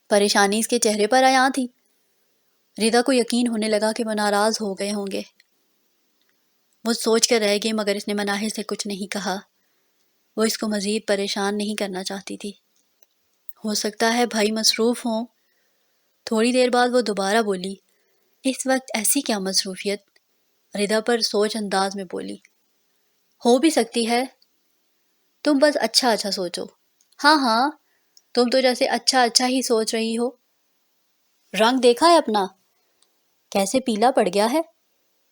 پریشانی اس کے چہرے پر عیاں تھی۔ رضا کو یقین ہونے لگا کہ وہ ناراض ہو گئے ہوں گے۔ وہ سوچ کر رہ گئی، مگر اس نے مناہل سے کچھ نہیں کہا۔ وہ اس کو مزید پریشان نہیں کرنا چاہتی تھی۔ ہو سکتا ہے بھائی مصروف ہوں۔ تھوڑی دیر بعد وہ دوبارہ بولی، اس وقت ایسی کیا مصروفیت؟ رضا پر سوچ انداز میں بولی، ہو بھی سکتی ہے، تم بس اچھا اچھا سوچو۔ ہاں، تم تو جیسے اچھا ہی سوچ رہی ہو۔ رنگ دیکھا ہے اپنا کیسے پیلا پڑ گیا ہے؟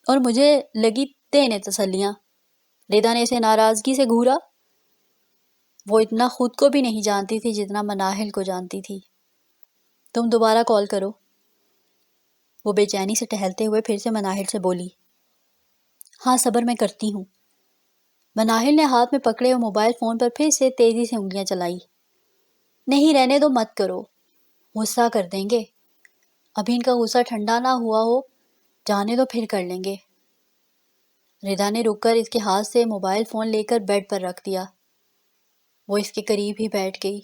اور مجھے لگی دینے تسلیاں۔ رضا نے اسے ناراضگی سے گھورا۔ وہ اتنا خود کو بھی نہیں جانتی تھی جتنا مناہل کو جانتی تھی۔ تم دوبارہ کال کرو، وہ بے چینی سے ٹہلتے ہوئے پھر سے مناہل سے بولی۔ ہاں صبر میں کرتی ہوں۔ مناہل نے ہاتھ میں پکڑے ہوئے موبائل فون پر پھر سے تیزی سے انگلیاں چلائی۔ نہیں رہنے دو، مت کرو، غصہ کر دیں گے۔ ابھی ان کا غصہ ٹھنڈا نہ ہوا ہو، جانے دو پھر کر لیں گے۔ ردا نے رک کر اس کے ہاتھ سے موبائل فون لے کر بیڈ پر رکھ دیا۔ وہ اس کے قریب ہی بیٹھ گئی۔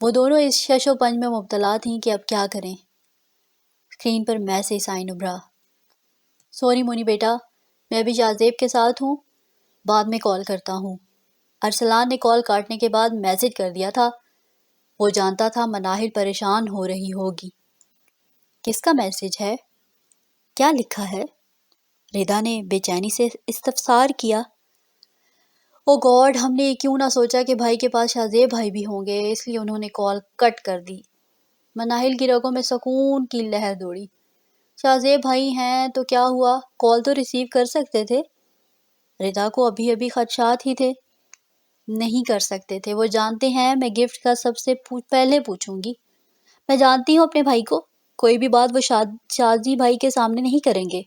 وہ دونوں اس شش و پنج میں مبتلا تھیں کہ اب کیا کریں۔ اسکرین پر میسج سائن ابھرا۔ سوری مونی بیٹا، میں ابھی شاہزیب کے ساتھ ہوں، بعد میں کال کرتا ہوں۔ ارسلان نے کال کاٹنے کے بعد میسج کر دیا تھا۔ وہ جانتا تھا مناہل پریشان ہو رہی ہوگی۔ کس کا میسج ہے؟ کیا لکھا ہے؟ ردا نے بے چینی سے استفسار کیا۔ او گاڈ، ہم نے کیوں نہ سوچا کہ بھائی کے پاس شاہزیب بھائی بھی ہوں گے، اس لیے انہوں نے کال کٹ کر دی۔ مناہل کی رگوں میں سکون کی لہر دوڑی۔ شاہزیب بھائی ہیں تو کیا ہوا، کال تو ریسیو کر سکتے تھے۔ ردا کو ابھی ابھی خدشات ہی تھے۔ نہیں کر سکتے تھے، وہ جانتے ہیں میں گفٹ کا سب سے پہلے پوچھوں گی۔ میں جانتی ہوں اپنے بھائی کو، کوئی بھی بات وہ شازی بھائی کے سامنے نہیں کریں گے۔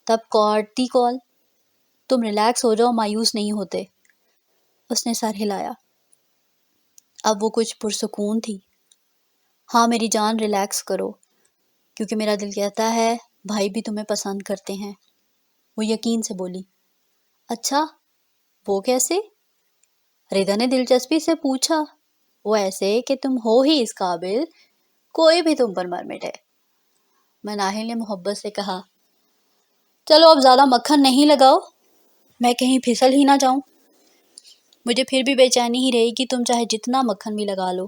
تب کاٹتی کال۔ تم ریلیکس ہو جاؤ، مایوس نہیں ہوتے۔ اس نے سر ہلایا۔ اب وہ کچھ پرسکون تھی۔ ہاں میری جان، ریلیکس کرو، کیونکہ میرا دل کہتا ہے بھائی بھی تمہیں پسند کرتے ہیں، وہ یقین سے بولی۔ اچھا، وہ کیسے؟ ردا نے دلچسپی سے پوچھا۔ وہ ایسے کہ تم ہو ہی اس قابل، کوئی بھی تم پر مر مٹے۔ مناہل نے محبت سے کہا۔ چلو اب زیادہ مکھن نہیں لگاؤ، میں کہیں پھسل ہی نہ جاؤں۔ مجھے پھر بھی بے چینی ہی رہے گی، تم چاہے جتنا مکھن بھی لگا لو۔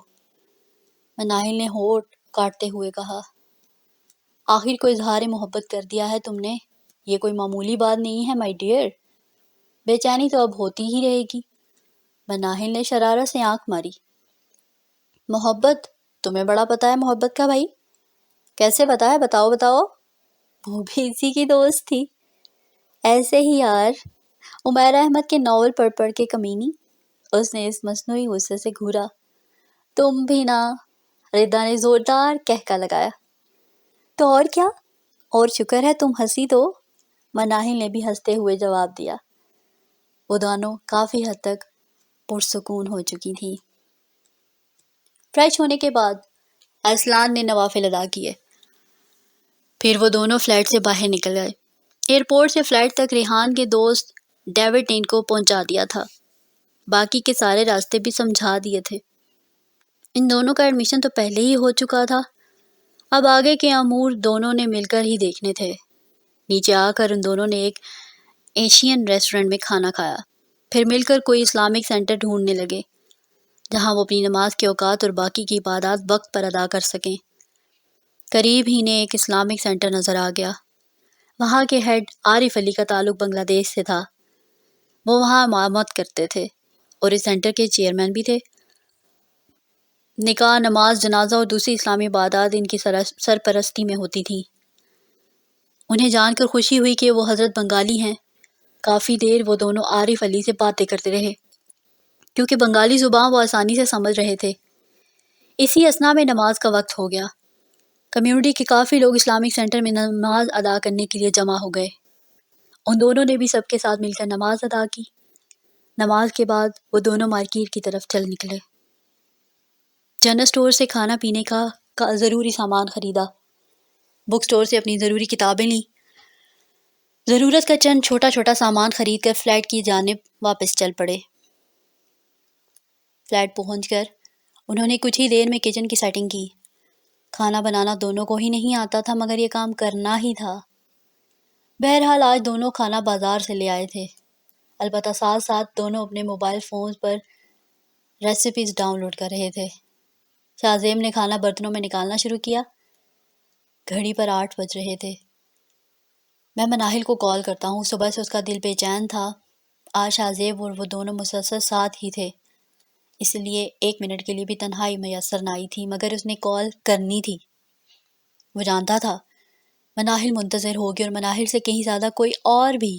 مناہل نے ہونٹ کاٹتے ہوئے کہا۔ آخر کو اظہار محبت کر دیا ہے تم نے، یہ کوئی معمولی بات نہیں ہے مائی ڈیئر۔ بے چینی تو اب ہوتی ہی رہے گی۔ مناہل نے شرارت سے آنکھ ماری۔ محبت؟ تمہیں بڑا پتہ ہے محبت کا بھائی؟ کیسے پتہ ہے، بتاؤ بتاؤ۔ وہ بھی اسی کی دوست تھی۔ ایسے ہی یار، عمیر احمد کے ناول پڑھ پڑھ کے کمینی۔ اس نے اس مصنوعی غصے سے گھورا۔ تم بھی نا، ردا نے زوردار کہکا لگایا۔ تو اور کیا، اور شکر ہے تم ہنسی تو، مناہل نے بھی ہنستے ہوئے جواب دیا۔ وہ دونوں کافی حد تک پرسکون ہو چکی تھی۔ فریش ہونے کے بعد ارسلان نے نوافل ادا کیے، پھر وہ دونوں فلیٹ سے باہر نکل گئے۔ ایئرپورٹ سے فلائٹ تک ریحان کے دوست ڈیوڈ نے ان کو پہنچا دیا تھا، باقی کے سارے راستے بھی سمجھا دیے تھے۔ ان دونوں کا ایڈمیشن تو پہلے ہی ہو چکا تھا، اب آگے کے امور دونوں نے مل کر ہی دیکھنے تھے۔ نیچے آ کر ان دونوں نے ایک ایشین ریسٹورنٹ میں کھانا کھایا، پھر مل کر کوئی اسلامک سینٹر ڈھونڈنے لگے جہاں وہ اپنی نماز کے اوقات اور باقی کی عبادات وقت پر ادا کر سکیں۔ قریب ہی نے ایک اسلامک سینٹر نظر آ گیا۔ وہاں کے ہیڈ عارف علی کا تعلق بنگلہ دیش سے تھا۔ وہ وہاں امامت کرتے تھے اور اس سینٹر کے چیئرمین بھی تھے۔ نکاح، نماز، جنازہ اور دوسری اسلامی عبادات ان کی سرپرستی میں ہوتی تھیں۔ انہیں جان کر خوشی ہوئی کہ وہ حضرت بنگالی ہیں۔ کافی دیر وہ دونوں عارف علی سے باتیں کرتے رہے، کیونکہ بنگالی زبان وہ آسانی سے سمجھ رہے تھے۔ اسی اثناء میں نماز کا وقت ہو گیا۔ کمیونٹی کے کافی لوگ اسلامک سینٹر میں نماز ادا کرنے کے لیے جمع ہو گئے۔ ان دونوں نے بھی سب کے ساتھ مل کر نماز ادا کی۔ نماز کے بعد وہ دونوں مارکیٹ کی طرف چل نکلے۔ جنرل سٹور سے کھانا پینے کا ضروری سامان خریدا، بک سٹور سے اپنی ضروری کتابیں لیں، ضرورت کا چند چھوٹا چھوٹا سامان خرید کر فلیٹ کی جانب واپس چل پڑے۔ فلیٹ پہنچ کر انہوں نے کچھ ہی دیر میں کچن کی سیٹنگ کی۔ کھانا بنانا دونوں کو ہی نہیں آتا تھا، مگر یہ کام کرنا ہی تھا۔ بہرحال آج دونوں کھانا بازار سے لے آئے تھے، البتہ ساتھ ساتھ دونوں اپنے موبائل فونز پر ریسیپیز ڈاؤن لوڈ کر رہے تھے۔ شاہزیب نے کھانا برتنوں میں نکالنا شروع کیا۔ گھڑی پر 8 بج رہے تھے۔ میں مناہل کو کال کرتا ہوں، صبح سے اس کا دل بے چین تھا۔ آج شاہزیب اور وہ دونوں مسلسل ساتھ ہی تھے، اس لیے 1 منٹ کے لیے بھی تنہائی میسر نہ آئی تھی، مگر اس نے کال کرنی تھی۔ وہ جانتا تھا مناہل منتظر ہوگی، اور مناہل سے کہیں زیادہ کوئی اور بھی۔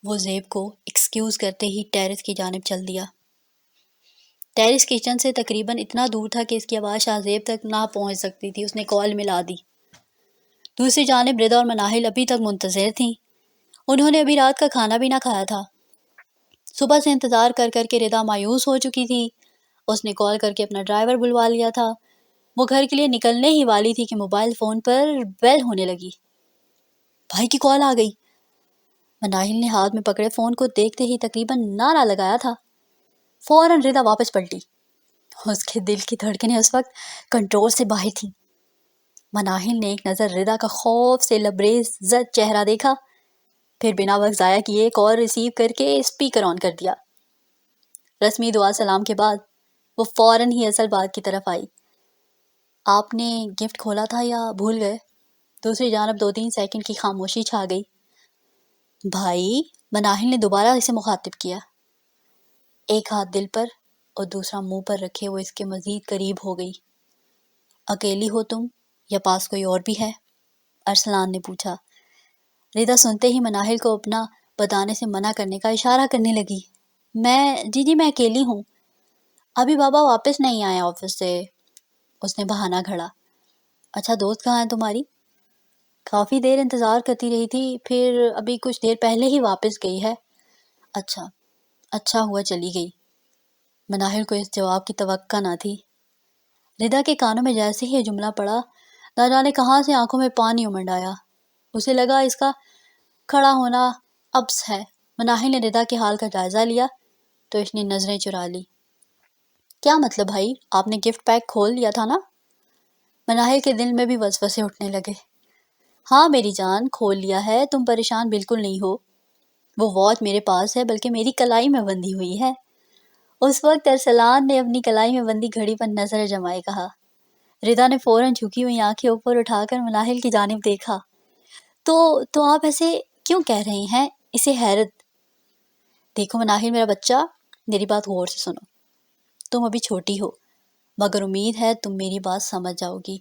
وہ زیب کو ایکسکیوز کرتے ہی ٹیرس کی جانب چل دیا۔ ٹیرس کچن سے تقریباً اتنا دور تھا کہ اس کی آواز شاہ زیب تک نہ پہنچ سکتی تھی۔ اس نے کال ملا دی۔ دوسری جانب رضا اور مناہل ابھی تک منتظر تھیں۔ انہوں نے ابھی رات کا کھانا بھی نہ کھایا تھا۔ صبح سے انتظار کر کر کے رضا مایوس ہو چکی تھی۔ اس نے کال کر کے اپنا ڈرائیور بلوا لیا تھا۔ وہ گھر کے لیے نکلنے ہی والی تھی کہ موبائل فون پر بیل ہونے لگی۔ بھائی کی کال آ گئی۔ مناہل نے ہاتھ میں پکڑے فون کو دیکھتے ہی تقریباً نعرہ لگایا تھا۔ فوراً رضا واپس پلٹی۔ اس کے دل کی دھڑکنیں اس وقت کنٹرول سے باہر تھیں۔ مناہل نے ایک نظر رضا کا خوف سے لبریز زد چہرہ دیکھا، پھر بنا وقت ضائع کیے کال ریسیو کر کے اسپیکر آن کر دیا۔ رسمی دعا سلام کے بعد وہ فوراً ہی اصل بات کی طرف آئی۔ آپ نے گفٹ کھولا تھا یا بھول گئے؟ دوسری جانب 2-3 سیکنڈ کی خاموشی چھا گئی۔ بھائی، مناہل نے دوبارہ اسے مخاطب کیا۔ ایک ہاتھ دل پر اور دوسرا منہ پر رکھے وہ اس کے مزید قریب ہو گئی۔ اکیلی ہو تم یا پاس کوئی اور بھی ہے؟ ارسلان نے پوچھا۔ رضا سنتے ہی مناہل کو اپنا بتانے سے منع کرنے کا اشارہ کرنے لگی۔ میں اکیلی ہوں، ابھی بابا واپس نہیں آئے آفس سے، اس نے بہانہ گھڑا۔ اچھا، دوست کہاں ہے تمہاری؟ کافی دیر انتظار کرتی رہی تھی، پھر ابھی کچھ دیر پہلے ہی واپس گئی ہے۔ اچھا ہوا چلی گئی۔ مناہل کو اس جواب کی توقع نہ تھی۔ رضا کے کانوں میں جیسے ہی یہ جملہ پڑا، نہ جانے کہاں سے آنکھوں میں پانی امنڈ آیا۔ اسے لگا اس کا کھڑا ہونا ابس ہے۔ مناہل نے رضا کے حال کا جائزہ لیا تو اس نے نظریں چرا لی۔ کیا مطلب بھائی، آپ نے گفٹ پیک کھول لیا تھا نا؟ مناہل کے دل میں بھی وسوسے اٹھنے لگے۔ ہاں میری جان، کھول لیا ہے، تم پریشان بالکل نہیں ہو۔ وہ واچ میرے پاس ہے، بلکہ میری کلائی میں بندھی ہوئی ہے۔ اس وقت ارسلان نے اپنی کلائی میں بندی گھڑی پر نظر جمائے کہا۔ رضا نے فوراً جھکی ہوئی آنکھیں اوپر اٹھا کر مناہل کی جانب دیکھا۔ تو آپ ایسے کیوں کہہ رہے ہیں؟ اسے حیرت۔ دیکھو مناہل میرا بچہ، میری بات غور سے سنو۔ تم ابھی چھوٹی ہو، مگر امید ہے تم میری بات سمجھ جاؤ گی۔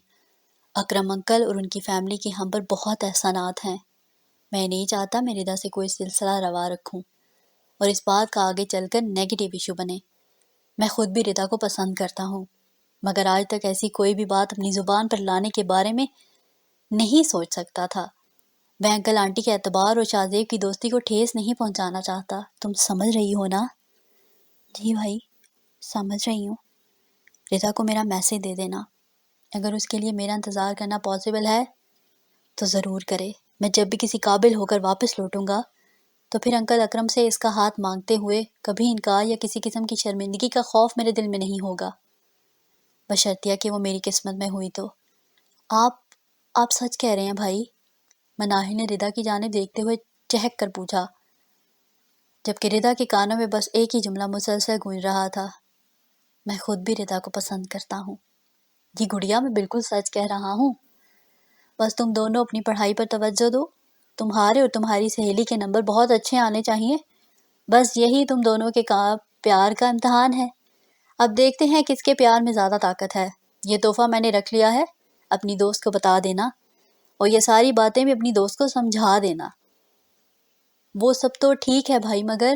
اکرم انکل اور ان کی فیملی کی ہم پر بہت احسانات ہیں۔ میں نہیں چاہتا میں رضا سے کوئی سلسلہ روا رکھوں اور اس بات کا آگے چل کر نیگیٹو ایشو بنے۔ میں خود بھی رضا کو پسند کرتا ہوں، مگر آج تک ایسی کوئی بھی بات اپنی زبان پر لانے کے بارے میں نہیں سوچ سکتا تھا۔ میں انکل آنٹی کے اعتبار اور شاہ زیب کی دوستی کو ٹھیس نہیں پہنچانا چاہتا۔ تم سمجھ رہی ہو نا؟ جی بھائی، سمجھ رہی ہوں۔ رضا کو میرا میسج دے دینا۔ اگر اس کے لیے میرا انتظار کرنا پاسبل ہے تو ضرور کرے۔ میں جب بھی کسی قابل ہو کر واپس لوٹوں گا تو پھر انکل اکرم سے اس کا ہاتھ مانگتے ہوئے کبھی انکار یا کسی قسم کی شرمندگی کا خوف میرے دل میں نہیں ہوگا، بشرطیہ کہ وہ میری قسمت میں ہوئی تو۔ آپ سچ کہہ رہے ہیں بھائی؟ مناہل نے رضا کی جانب دیکھتے ہوئے چہک کر پوچھا، جبکہ رضا کے کانوں میں بس ایک ہی جملہ مسلسل گونج رہا تھا، میں خود بھی رضا کو پسند کرتا ہوں۔ جی گڑیا، میں بالکل سچ کہہ رہا ہوں۔ بس تم دونوں اپنی پڑھائی پر توجہ دو۔ تمہارے اور تمہاری سہیلی کے نمبر بہت اچھے آنے چاہیے۔ بس یہی تم دونوں کے پیار کا امتحان ہے۔ اب دیکھتے ہیں کس کے پیار میں زیادہ طاقت ہے۔ یہ تحفہ میں نے رکھ لیا ہے، اپنی دوست کو بتا دینا، اور یہ ساری باتیں بھی اپنی دوست کو سمجھا دینا۔ وہ سب تو ٹھیک ہے بھائی، مگر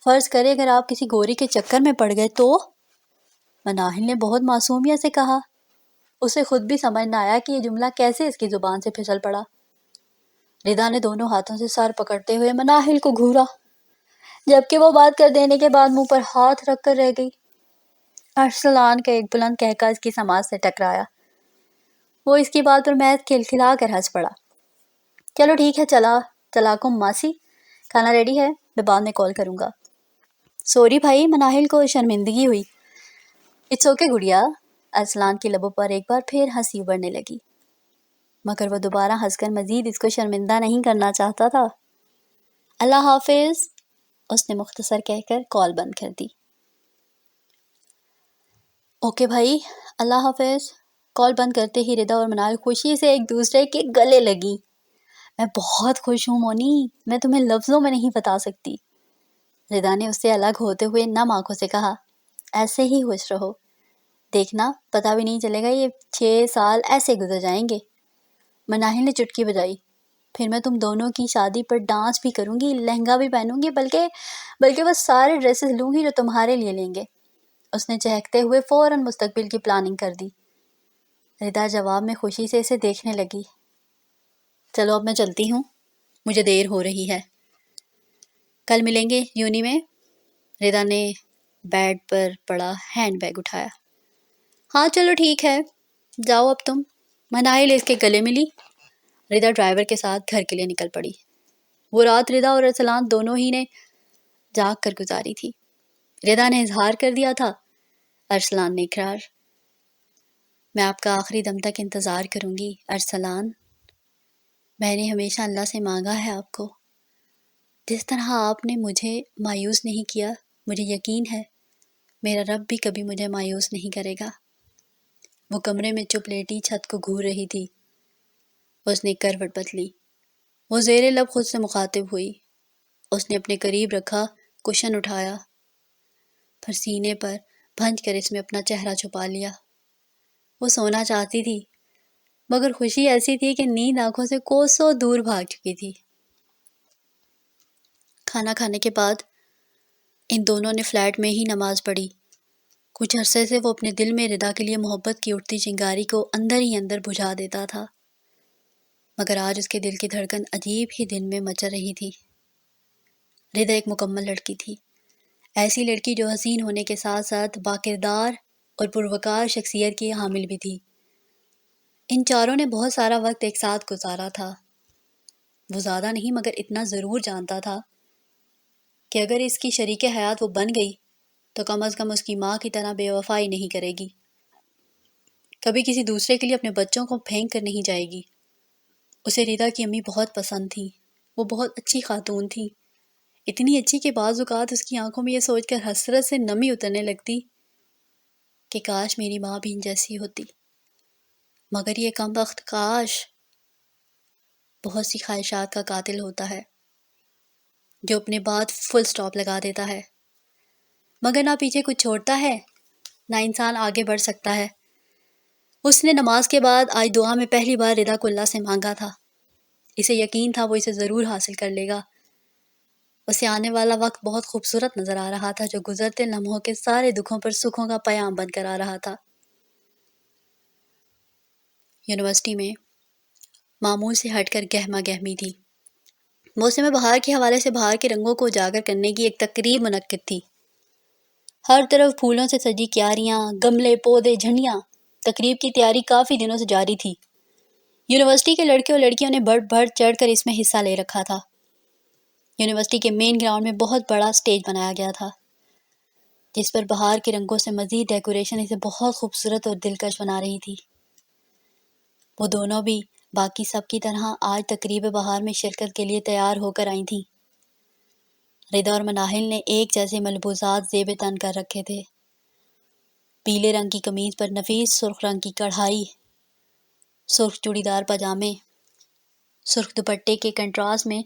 فرض کرے اگر آپ کسی گوری کے چکر میں پڑ گئے تو؟ مناہل نے بہت معصومیت سے کہا۔ اسے خود بھی سمجھ نہ آیا کہ یہ جملہ کیسے اس کی زبان سے پھسل پڑا۔ رضا نے دونوں ہاتھوں سے سر پکڑتے ہوئے مناہل کو گھورا، جبکہ وہ بات کر دینے کے بعد منہ پر ہاتھ رکھ کر رہ گئی۔ ارسلان کا ایک بلند قہقہ اس کی سماعت سے ٹکرایا۔ وہ اس کی بات پر محض کھلکھلا کر ہنس پڑا۔ چلو ٹھیک ہے، چلاکم ماسی، کھانا ریڈی ہے، میں بعد میں کال کروں گا۔ سوری بھائی، مناہل کو شرمندگی ہوئی۔ اٹس اوکے گڑیا۔ ارسلان کی لبوں پر ایک بار پھر ہنسی ابھرنے لگی، مگر وہ دوبارہ ہنس کر مزید اس کو شرمندہ نہیں کرنا چاہتا تھا۔ اللہ حافظ، اس نے مختصر کہہ کر کال بند کر دی۔ اوکے بھائی، اللہ حافظ۔ کال بند کرتے ہی رضا اور منال خوشی سے ایک دوسرے کے گلے لگی۔ میں بہت خوش ہوں مونی، میں تمہیں لفظوں میں نہیں بتا سکتی۔ رضا نے اس سے الگ ہوتے ہوئے نم آنکھوں سے کہا، ایسے ہی خوش رہو، دیکھنا پتہ بھی نہیں چلے گا، یہ 6 سال ایسے گزر جائیں گے۔ مناہل نے چٹکی بجائی، پھر میں تم دونوں کی شادی پر ڈانس بھی کروں گی، لہنگا بھی پہنوں گی، بلکہ وہ سارے ڈریسز لوں گی جو تمہارے لیے لیں گے۔ اس نے چہکتے ہوئے فوراً مستقبل کی پلاننگ کر دی۔ ردا جواب میں خوشی سے اسے دیکھنے لگی۔ چلو اب میں چلتی ہوں، مجھے دیر ہو رہی ہے، کل ملیں گے یونی میں۔ ردا نے بیڈ پر پڑا ہینڈ بیگ اٹھایا۔ ہاں چلو ٹھیک ہے، جاؤ اب تم۔ مناہل اس کے گلے ملی۔ ردا ڈرائیور کے ساتھ گھر کے لیے نکل پڑی۔ وہ رات ردا اور ارسلان دونوں ہی نے جاگ کر گزاری تھی۔ ردا نے اظہار کر دیا تھا، ارسلان نے اقرار۔ میں آپ کا آخری دم تک انتظار کروں گی ارسلان۔ میں نے ہمیشہ اللہ سے مانگا ہے آپ کو، جس طرح آپ نے مجھے مایوس نہیں کیا، مجھے یقین ہے میرا رب بھی کبھی مجھے مایوس نہیں کرے گا۔ وہ کمرے میں چپ لیٹی چھت کو گھور رہی تھی۔ اس نے کروٹ بدلی۔ وہ زیر لب خود سے مخاطب ہوئی۔ اس نے اپنے قریب رکھا کشن اٹھایا، پھر سینے پر بھنج کر اس میں اپنا چہرہ چھپا لیا۔ وہ سونا چاہتی تھی، مگر خوشی ایسی تھی کہ نیند آنکھوں سے کوسوں دور بھاگ چکی تھی۔ کھانا کھانے کے بعد ان دونوں نے فلیٹ میں ہی نماز پڑھی۔ کچھ عرصے سے وہ اپنے دل میں ردا کے لیے محبت کی اٹھتی چنگاری کو اندر ہی اندر بجھا دیتا تھا، مگر آج اس کے دل کی دھڑکن عجیب ہی دن میں مچل رہی تھی۔ ردا ایک مکمل لڑکی تھی، ایسی لڑکی جو حسین ہونے کے ساتھ ساتھ باکردار اور پروقار شخصیت کی حامل بھی تھی۔ ان چاروں نے بہت سارا وقت ایک ساتھ گزارا تھا۔ وہ زیادہ نہیں مگر اتنا ضرور جانتا تھا کہ اگر اس کی شریک حیات وہ بن گئی تو کم از کم اس کی ماں کی طرح بے وفائی نہیں کرے گی، کبھی کسی دوسرے کے لیے اپنے بچوں کو پھینک کر نہیں جائے گی۔ اسے ردا کی امی بہت پسند تھی، وہ بہت اچھی خاتون تھی، اتنی اچھی کہ بعض اوقات اس کی آنکھوں میں یہ سوچ کر حسرت سے نمی اترنے لگتی کہ کاش میری ماں بھی ان جیسی ہوتی، مگر یہ کم وقت کاش بہت سی خواہشات کا قاتل ہوتا ہے جو اپنے بعد فل سٹاپ لگا دیتا ہے، مگر نہ پیچھے کچھ چھوڑتا ہے نہ انسان آگے بڑھ سکتا ہے۔ اس نے نماز کے بعد آج دعا میں پہلی بار ردا کو اللہ سے مانگا تھا۔ اسے یقین تھا وہ اسے ضرور حاصل کر لے گا۔ اسے آنے والا وقت بہت خوبصورت نظر آ رہا تھا جو گزرتے لمحوں کے سارے دکھوں پر سکھوں کا پیام بن کر آ رہا تھا۔ یونیورسٹی میں معمول سے ہٹ کر گہما گہمی تھی۔ موسم بہار کے حوالے سے بہار کے رنگوں کو اجاگر کرنے کی ایک تقریب منعقد تھی۔ ہر طرف پھولوں سے سجی کیاریاں، گملے، پودے، جھنڈیاں۔ تقریب کی تیاری کافی دنوں سے جاری تھی۔ یونیورسٹی کے لڑکے اور لڑکیوں نے بڑھ چڑھ کر اس میں حصہ لے رکھا تھا۔ یونیورسٹی کے مین گراؤنڈ میں بہت بڑا سٹیج بنایا گیا تھا، جس پر بہار کے رنگوں سے مزید ڈیکوریشن اسے بہت خوبصورت اور دلکش بنا رہی تھی۔ وہ دونوں بھی باقی سب کی طرح آج تقریب بہار میں شرکت کے لیے تیار ہو کر آئی تھیں۔ ردا اور مناہل نے ایک جیسے ملبوسات زیب تن کر رکھے تھے۔ پیلے رنگ کی قمیض پر نفیس سرخ رنگ کی کڑھائی، سرخ چوڑی دار پاجامے، سرخ دوپٹے کے کنٹراسٹ میں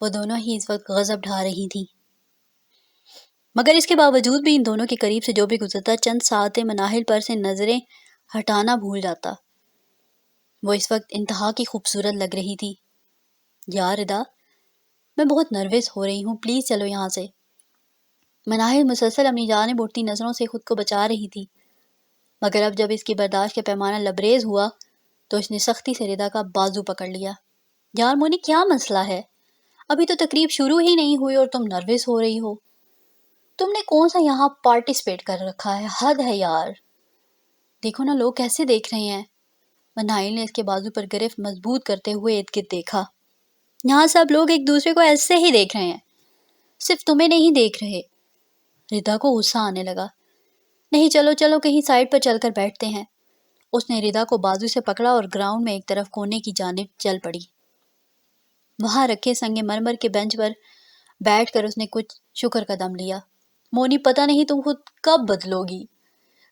وہ دونوں ہی اس وقت غضب ڈھا رہی تھیں۔ مگر اس کے باوجود بھی ان دونوں کے قریب سے جو بھی گزرتا چند ساعتیں مناہل پر سے نظریں ہٹانا بھول جاتا۔ وہ اس وقت انتہا کی خوبصورت لگ رہی تھی۔ یا ردا، میں بہت نروس ہو رہی ہوں، پلیز چلو یہاں سے۔ مناہل مسلسل اپنی جانب اٹھتی نظروں سے خود کو بچا رہی تھی، مگر اب جب اس کی برداشت کا پیمانہ لبریز ہوا تو اس نے سختی سے ردا کا بازو پکڑ لیا۔ یار مونی، کیا مسئلہ ہے؟ ابھی تو تقریب شروع ہی نہیں ہوئی اور تم نروس ہو رہی ہو۔ تم نے کون سا یہاں پارٹیسپیٹ کر رکھا ہے؟ حد ہے یار، دیکھو نا لوگ کیسے دیکھ رہے ہیں۔ مناہل نے اس کے بازو پر گرفت مضبوط کرتے ہوئے ارد گرد دیکھا۔ یہاں سب لوگ ایک دوسرے کو ایسے ہی دیکھ رہے ہیں، صرف تمہیں نہیں دیکھ رہے۔ ردا کو غصہ آنے لگا۔ نہیں، چلو چلو کہیں سائڈ پر چل کر بیٹھتے ہیں۔ اس نے ردا کو بازو سے پکڑا اور گراؤنڈ میں ایک طرف کونے کی جانب چل پڑی۔ وہاں رکھے سنگ مرمر کے بینچ پر بیٹھ کر اس نے کچھ شکر کا دم لیا۔ مونی، پتہ نہیں تم خود کب بدلو گی،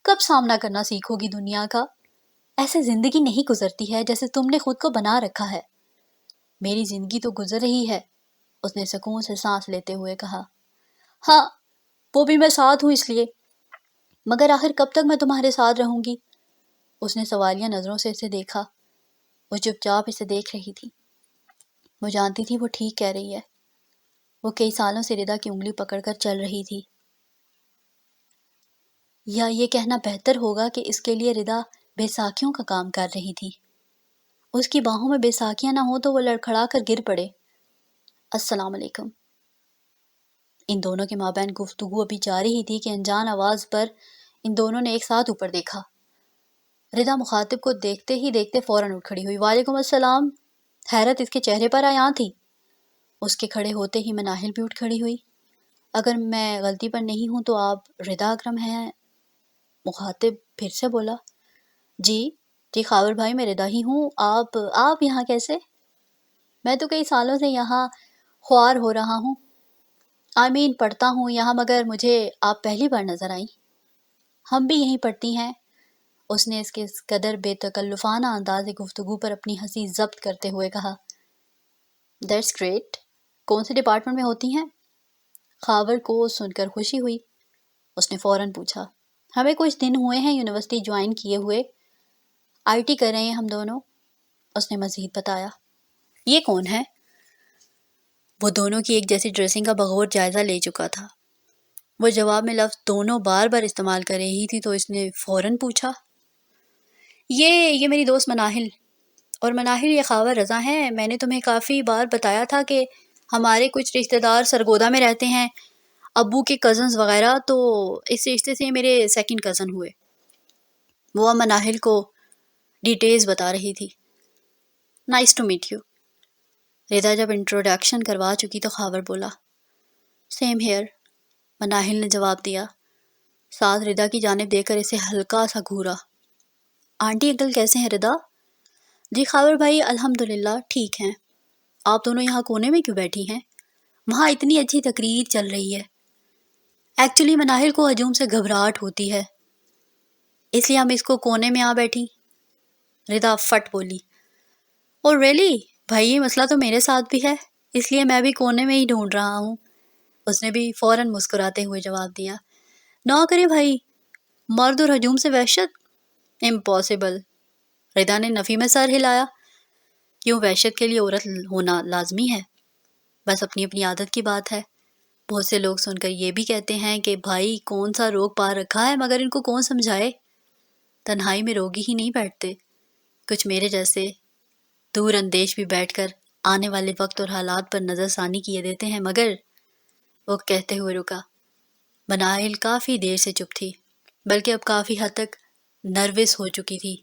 کب سامنا کرنا سیکھو گی دنیا کا۔ ایسے زندگی نہیں گزرتی ہے جیسے تم نے خود کو بنا رکھا ہے۔ میری زندگی تو گزر رہی ہے، اس نے سکون سے سانس لیتے ہوئے کہا۔ ہاں، وہ بھی میں ساتھ ہوں اس لیے، مگر آخر کب تک میں تمہارے ساتھ رہوں گی؟ اس نے سوالیہ نظروں سے اسے دیکھا۔ وہ چپ چاپ اسے دیکھ رہی تھی۔ وہ جانتی تھی وہ ٹھیک کہہ رہی ہے۔ وہ کئی سالوں سے ردا کی انگلی پکڑ کر چل رہی تھی، یا یہ کہنا بہتر ہوگا کہ اس کے لیے ردا بے ساکھیوں کا کام کر رہی تھی۔ اس کی باہوں میں بے ساکھیاں نہ ہوں تو وہ لڑکھڑا کر گر پڑے۔ السلام علیکم۔ ان دونوں کے مابین گفتگو ابھی جاری ہی تھی کہ انجان آواز پر ان دونوں نے ایک ساتھ اوپر دیکھا۔ ردا مخاطب کو دیکھتے ہی دیکھتے فوراً اٹھ کھڑی ہوئی۔ وعلیکم السلام۔ حیرت اس کے چہرے پر عیاں تھی۔ اس کے کھڑے ہوتے ہی مناہل بھی اٹھ کھڑی ہوئی۔ اگر میں غلطی پر نہیں ہوں تو آپ ردا اکرم ہیں؟ مخاطب پھر سے بولا۔ جی خاور بھائی، میں ردا ہی ہوں۔ آپ یہاں کیسے؟ میں تو کئی سالوں سے یہاں خوار ہو رہا ہوں، پڑھتا ہوں یہاں، مگر مجھے آپ پہلی بار نظر آئیں۔ ہم بھی یہیں پڑھتی ہیں۔ اس نے اس کے قدر بے تکلفانہ انداز گفتگو پر اپنی ہنسی ضبط کرتے ہوئے کہا۔ That's great. کون سے ڈپارٹمنٹ میں ہوتی ہیں؟ خاور کو سن کر خوشی ہوئی۔ اس نے فوراً پوچھا۔ ہمیں کچھ دن ہوئے ہیں یونیورسٹی جوائن کیے ہوئے، IT کر رہے ہیں ہم دونوں۔ اس نے مزید بتایا۔ یہ کون ہے؟ وہ دونوں کی ایک جیسی ڈریسنگ کا بغور جائزہ لے چکا تھا۔ وہ جواب میں لفظ دونوں بار بار استعمال کر رہی تھی تو اس نے فوراً پوچھا۔ یہ میری دوست مناہل، اور مناہل یہ خاور رضا ہیں۔ میں نے تمہیں کافی بار بتایا تھا کہ ہمارے کچھ رشتہ دار سرگودا میں رہتے ہیں، ابو کے کزنز وغیرہ، تو اس رشتے سے میرے سیکنڈ کزن ہوئے۔ وہ مناہل کو ڈیٹیلز بتا رہی تھی۔ Nice to meet you. Rida جب انٹروڈکشن کروا چکی تو خاور بولا۔ سیم ہیئر، مناہل نے جواب دیا، ساتھ ردا کی جانب دیکھ کر اسے ہلکا سا گھورا۔ آنٹی انکل کیسے ہیں ردا؟ جی خاور بھائی، الحمدللہ ٹھیک ہیں۔ آپ دونوں یہاں کونے میں کیوں بیٹھی ہیں؟ وہاں اتنی اچھی تقریر چل رہی ہے۔ ایکچولی مناہل کو ہجوم سے گھبراہٹ ہوتی ہے، اس لیے ہم اس کو کونے میں بیٹھی۔ ردا فٹ بولی۔ اور ریلی بھائی، یہ مسئلہ تو میرے ساتھ بھی ہے، اس لیے میں بھی کونے میں ہی ڈھونڈ رہا ہوں۔ اس نے بھی فوراً مسکراتے ہوئے جواب دیا۔ نہ کرے بھائی، مرد اور ہجوم سے وحشت؟ امپاسبل۔ ردا نے نفی میں سر ہلایا۔ کیوں، وحشت کے لیے عورت ہونا لازمی ہے؟ بس اپنی اپنی عادت کی بات ہے۔ بہت سے لوگ سن کر یہ بھی کہتے ہیں کہ بھائی کون سا روگ پار رکھا ہے، مگر ان کو کون سمجھائے؟ تنہائی میں روگی ہی نہیں بیٹھتے، کچھ میرے جیسے دور اندیش بھی بیٹھ کر آنے والے وقت اور حالات پر نظر ثانی کیے دیتے ہیں۔ مگر وہ کہتے ہوئے رکا۔ مناہل کافی دیر سے چپ تھی، بلکہ اب کافی حد تک نروس ہو چکی تھی۔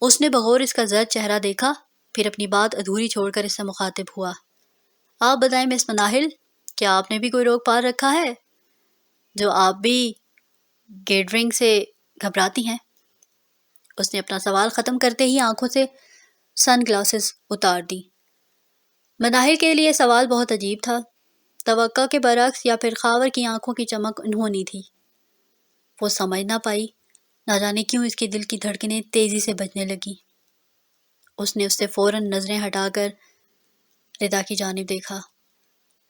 اس نے بغور اس کا زرد چہرہ دیکھا، پھر اپنی بات ادھوری چھوڑ کر اس سے مخاطب ہوا۔ آپ بتائیں مس مناہل، کیا آپ نے بھی کوئی روگ پار رکھا ہے جو آپ بھی گیڈرنگ سے گھبراتی ہیں؟ اس نے اپنا سوال ختم کرتے ہی آنکھوں سے سن گلاسز اتار دی۔ مناہل کے لیے سوال بہت عجیب تھا، توقع کے برعکس، یا پھر خاور کی آنکھوں کی چمک انہونی تھی۔ وہ سمجھ نہ پائی، نہ جانے کیوں اس کے دل کی دھڑکنیں تیزی سے بجنے لگی۔ اس نے اس سے فوراً نظریں ہٹا کر ردا کی جانب دیکھا۔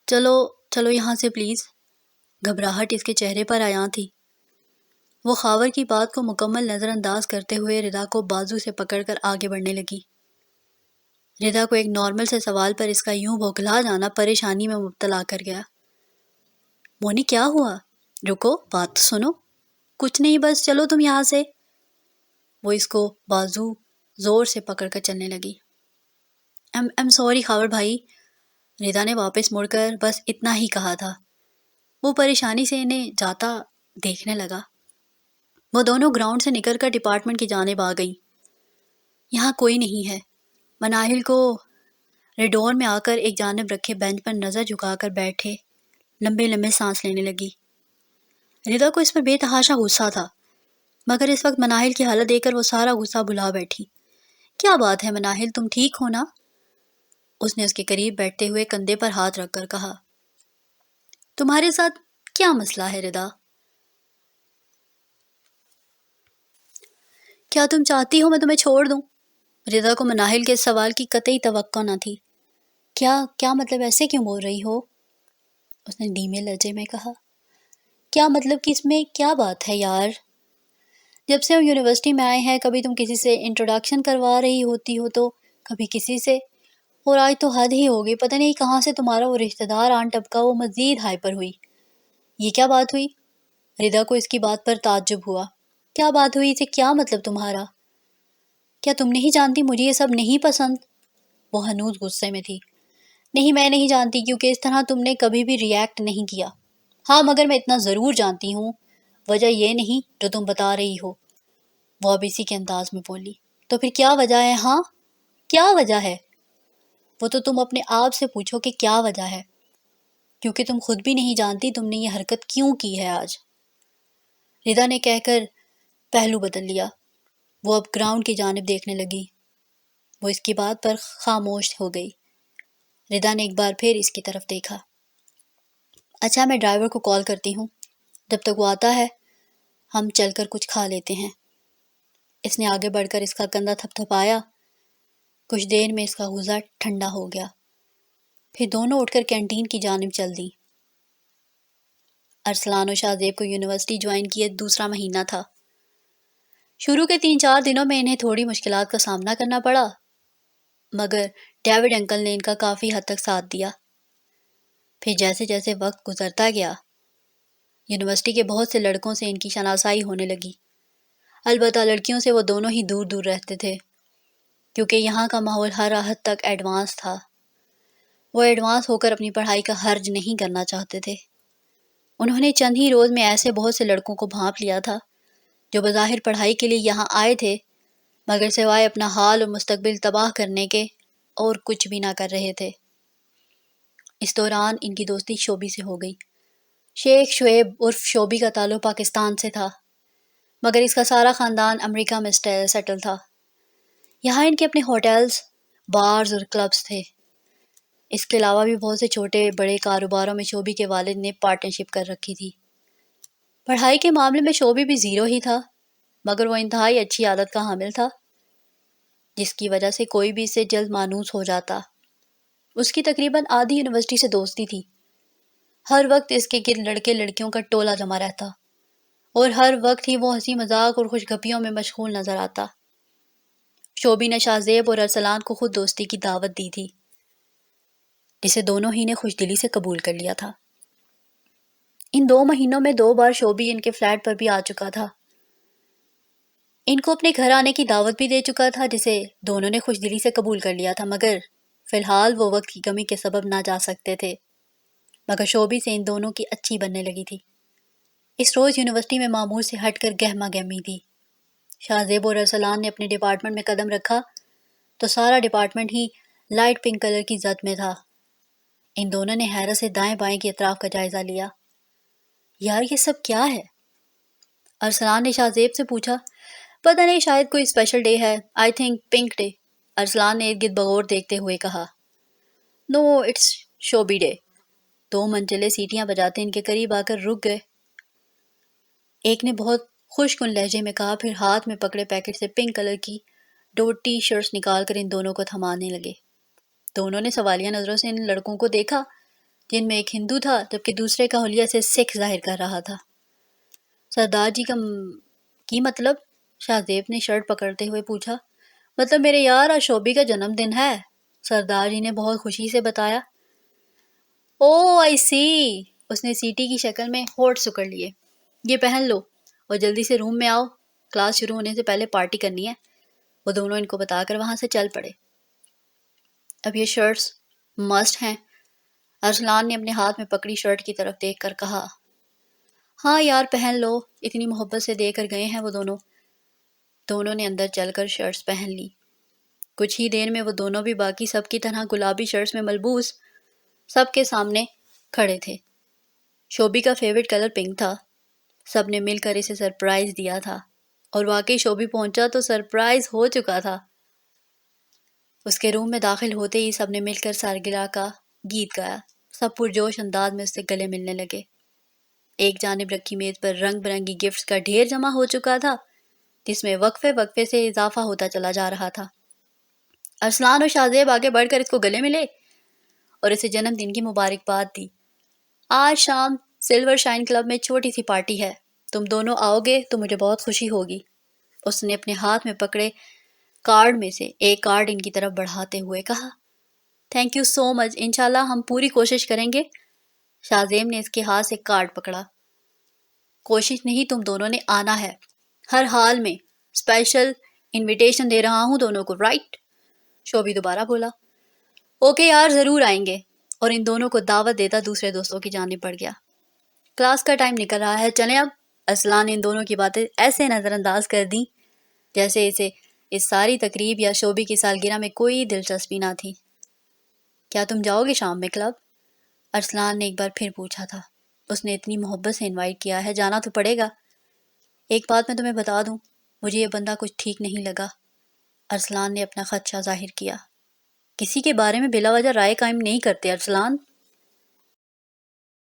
چلو یہاں سے پلیز۔ گھبراہٹ اس کے چہرے پر عیاں تھی۔ وہ خاور کی بات کو مکمل نظر انداز کرتے ہوئے ردا کو بازو سے پکڑ کر آگے بڑھنے لگی۔ ردا کو ایک نارمل سے سوال پر اس کا یوں بوکھلا جانا پریشانی میں مبتلا کر گیا۔ مونی کیا ہوا؟ رکو، بات تو سنو۔ کچھ نہیں، بس چلو تم یہاں سے۔ وہ اس کو بازو زور سے پکڑ کر چلنے لگی۔ I'm sorry خاور بھائی، ردا نے واپس مڑ کر بس اتنا ہی کہا تھا۔ وہ پریشانی سے انہیں جاتا دیکھنے لگا۔ وہ دونوں گراؤنڈ سے نکل کر ڈپارٹمنٹ کی جانب آ گئی۔ یہاں کوئی نہیں ہے۔ مناہل کو ریڈور میں آ کر ایک جانب رکھے بینچ پر نظر جھکا کر بیٹھے لمبے لمبے سانس لینے لگی۔ ردا کو اس پر بے تحاشا غصہ تھا، مگر اس وقت مناہل کی حالت دیکھ کر وہ سارا غصہ بھلا بیٹھی۔ کیا بات ہے مناہل، تم ٹھیک ہو نا؟ اس نے اس کے قریب بیٹھتے ہوئے کندھے پر ہاتھ رکھ کر کہا۔ تمہارے ساتھ کیا مسئلہ ہے ردا؟ کیا تم چاہتی ہو میں تمہیں چھوڑ دوں؟ ردا کو مناہل کے سوال کی قطعی توقع نہ تھی۔ کیا مطلب، ایسے کیوں بول رہی ہو؟ اس نے دھیمے لہجے میں کہا۔ کیا مطلب کہ اس میں کیا بات ہے یار؟ جب سے ہم یونیورسٹی میں آئے ہیں، کبھی تم کسی سے انٹروڈکشن کروا رہی ہوتی ہو تو کبھی کسی سے، اور آج تو حد ہی ہو گئی، پتہ نہیں کہاں سے تمہارا وہ رشتہ دار آن ٹپکا، وہ مزید ہائپر ہوئی۔ یہ کیا بات ہوئی؟ ردا کو اس کی بات پر تعجب ہوا۔ کیا بات ہوئی؟ اسے کیا مطلب تمہارا؟ کیا تم نہیں جانتی مجھے یہ سب نہیں پسند؟ وہ ہنوز غصے میں تھی۔ نہیں، میں نہیں جانتی، کیونکہ اس طرح تم نے کبھی بھی ریئیکٹ نہیں کیا۔ ہاں، مگر میں اتنا ضرور جانتی ہوں، وجہ یہ نہیں جو تم بتا رہی ہو۔ وہ اب اسی کے انداز میں بولی۔ تو پھر کیا وجہ ہے؟ ہاں، کیا وجہ ہے؟ وہ تو تم اپنے آپ سے پوچھو کہ کیا وجہ ہے، کیونکہ تم خود بھی نہیں جانتی تم نے یہ حرکت کیوں کی ہے آج۔ ردا نے کہہ کر پہلو بدل لیا۔ وہ اب گراؤنڈ کی جانب دیکھنے لگی۔ وہ اس کی بات پر خاموش ہو گئی۔ ردا نے ایک بار پھر اس کی طرف دیکھا۔ اچھا، میں ڈرائیور کو کال کرتی ہوں، جب تک وہ آتا ہے ہم چل کر کچھ کھا لیتے ہیں۔ اس نے آگے بڑھ کر اس کا کندھا تھپ تھپایا۔ کچھ دیر میں اس کا غصہ ٹھنڈا ہو گیا۔ پھر دونوں اٹھ کر کینٹین کی جانب چل دیں۔ ارسلان و شاہ زیب کو یونیورسٹی جوائن کیے دوسرا مہینہ تھا۔ شروع کے 3-4 دنوں میں انہیں تھوڑی مشکلات کا سامنا کرنا پڑا، مگر ڈیوڈ انکل نے ان کا کافی حد تک ساتھ دیا۔ پھر جیسے جیسے وقت گزرتا گیا، یونیورسٹی کے بہت سے لڑکوں سے ان کی شناسائی ہونے لگی۔ البتہ لڑکیوں سے وہ دونوں ہی دور دور رہتے تھے، کیونکہ یہاں کا ماحول ہر حد تک ایڈوانس تھا۔ وہ ایڈوانس ہو کر اپنی پڑھائی کا حرج نہیں کرنا چاہتے تھے۔ انہوں نے چند ہی روز میں ایسے بہت سے لڑکوں کو بھانپ لیا تھا جو بظاہر پڑھائی کے لیے یہاں آئے تھے، مگر سوائے اپنا حال اور مستقبل تباہ کرنے کے اور کچھ بھی نہ کر رہے تھے۔ اس دوران ان کی دوستی شوبی سے ہو گئی۔ شیخ شعیب عرف شوبی کا تعلق پاکستان سے تھا، مگر اس کا سارا خاندان امریکہ میں سیٹل تھا۔ یہاں ان کے اپنے ہوٹلز، بارز اور کلبز تھے۔ اس کے علاوہ بھی بہت سے چھوٹے بڑے کاروباروں میں شوبی کے والد نے پارٹنرشپ کر رکھی تھی۔ پڑھائی کے معاملے میں شوبی بھی زیرو ہی تھا، مگر وہ انتہائی اچھی عادت کا حامل تھا، جس کی وجہ سے کوئی بھی اس سے جلد مانوس ہو جاتا۔ اس کی تقریباً آدھی یونیورسٹی سے دوستی تھی۔ ہر وقت اس کے گرد لڑکے لڑکیوں کا ٹولہ جمع رہتا، اور ہر وقت ہی وہ ہنسی مذاق اور خوش گپیوں میں مشغول نظر آتا۔ شوبی نے شاہ زیب اور ارسلان کو خود دوستی کی دعوت دی تھی، جسے دونوں ہی نے خوش دلی سے قبول کر لیا تھا۔ ان 2 مہینوں میں 2 بار شوبی ان کے فلیٹ پر بھی آ چکا تھا۔ ان کو اپنے گھر آنے کی دعوت بھی دے چکا تھا، جسے دونوں نے خوش دلی سے قبول کر لیا تھا، مگر فی الحال وہ وقت کی کمی کے سبب نہ جا سکتے تھے۔ مگر شوبی سے ان دونوں کی اچھی بننے لگی تھی۔ اس روز یونیورسٹی میں معمول سے ہٹ کر گہما گہمی تھی۔ شاہ زیب اور ارسلان نے اپنے ڈپارٹمنٹ میں قدم رکھا تو سارا ڈپارٹمنٹ ہی لائٹ پنک کلر کی زد میں تھا۔ ان دونوں نے حیرت سے دائیں بائیں کے اطراف کا جائزہ لیا۔ یار، یہ سب کیا ہے؟ ارسلان نے شاہ زیب سے پوچھا۔ پتہ نہیں، شاید کوئی اسپیشل ڈے ہے، I think pink day, Arsalan نے ارد گرد بغور دیکھتے ہوئے کہا۔ نو، اٹس شوبی ڈے۔ 2 منچلے سیٹیاں بجاتے ان کے قریب آ کر رک گئے۔ ایک نے بہت خوش کن لہجے میں کہا، پھر ہاتھ میں پکڑے پیکٹ سے پنک کلر کی 2 ٹی شرٹس نکال کر ان دونوں کو تھمانے لگے۔ دونوں نے سوالیہ نظروں سے ان لڑکوں کو دیکھا، جن میں ایک ہندو تھا جبکہ دوسرے کا حلیہ سے سکھ ظاہر کر رہا تھا۔ سردار جی کی مطلب؟ شاہ زیب نے شرٹ پکڑتے ہوئے پوچھا۔ مطلب میرے یار، آج شوبی کا جنم دن ہے، سردار جی نے بہت خوشی سے بتایا۔ او آئی سی، اس نے سیٹی کی شکل میں ہونٹ سکڑ لیے۔ یہ پہن لو اور جلدی سے روم میں آؤ، کلاس شروع ہونے سے پہلے پارٹی کرنی ہے۔ وہ دونوں ان کو بتا کر وہاں سے چل پڑے۔ اب یہ شرٹس مسٹ ہیں، ارسلان نے اپنے ہاتھ میں پکڑی شرٹ کی طرف دیکھ کر کہا۔ ہاں یار، پہن لو، اتنی محبت سے دے کر گئے ہیں وہ دونوں۔ دونوں نے اندر چل کر شرٹس پہن لی۔ کچھ ہی دیر میں وہ دونوں بھی باقی سب کی طرح گلابی شرٹس میں ملبوس سب کے سامنے کھڑے تھے۔ شوبی کا فیورٹ کلر پنک تھا۔ سب نے مل کر اسے سرپرائز دیا تھا، اور واقعی شوبی پہنچا تو سرپرائز ہو چکا تھا۔ اس کے روم میں داخل ہوتے ہی سب نے مل کر سالگرہ کا گیت گایا۔ سب پرجوش انداز میں اس سے گلے ملنے لگے۔ ایک جانب رکھی میز پر رنگ برنگی گفٹس کا ڈھیر جمع ہو چکا تھا، جس میں وقفے وقفے سے اضافہ ہوتا چلا جا رہا تھا۔ ارسلان اور شاہ زیب آگے بڑھ کر اس کو گلے ملے اور اسے جنم دن کی مبارکباد دی۔ آج شام سلور شائن کلب میں چھوٹی سی پارٹی ہے، تم دونوں آؤ گے تو مجھے بہت خوشی ہوگی۔ اس نے اپنے ہاتھ میں پکڑے کارڈ میں سے ایک کارڈ ان کی طرف بڑھاتے ہوئے کہا۔ تھینک یو سو مچ، انشاءاللہ ہم پوری کوشش کریں گے۔ شاہ نے اس کے ہاتھ سے کارڈ پکڑا۔ کوشش نہیں، تم دونوں نے آنا ہے، ہر حال میں۔ اسپیشل انویٹیشن دے رہا ہوں دونوں کو، رائٹ؟ شوبی دوبارہ بولا۔ اوکے یار، ضرور آئیں گے۔ اور ان دونوں کو دعوت دیتا دوسرے دوستوں کی جانب بڑھ گیا۔ کلاس کا ٹائم نکل رہا ہے، چلیں اب۔ ارسلان نے ان دونوں کی باتیں ایسے نظر انداز کر دیں جیسے اسے اس ساری تقریب یا شوبی کی سالگرہ میں کوئی دلچسپی نہ تھی۔ کیا تم جاؤ گے شام میں کلب؟ ارسلان نے ایک بار پھر پوچھا تھا۔ اس نے اتنی محبت سے انوائٹ کیا ہے، جانا تو پڑے گا۔ ایک بات میں تمہیں بتا دوں، مجھے یہ بندہ کچھ ٹھیک نہیں لگا۔ ارسلان نے اپنا خدشہ ظاہر کیا۔ کسی کے بارے میں بلا وجہ رائے قائم نہیں کرتے ارسلان۔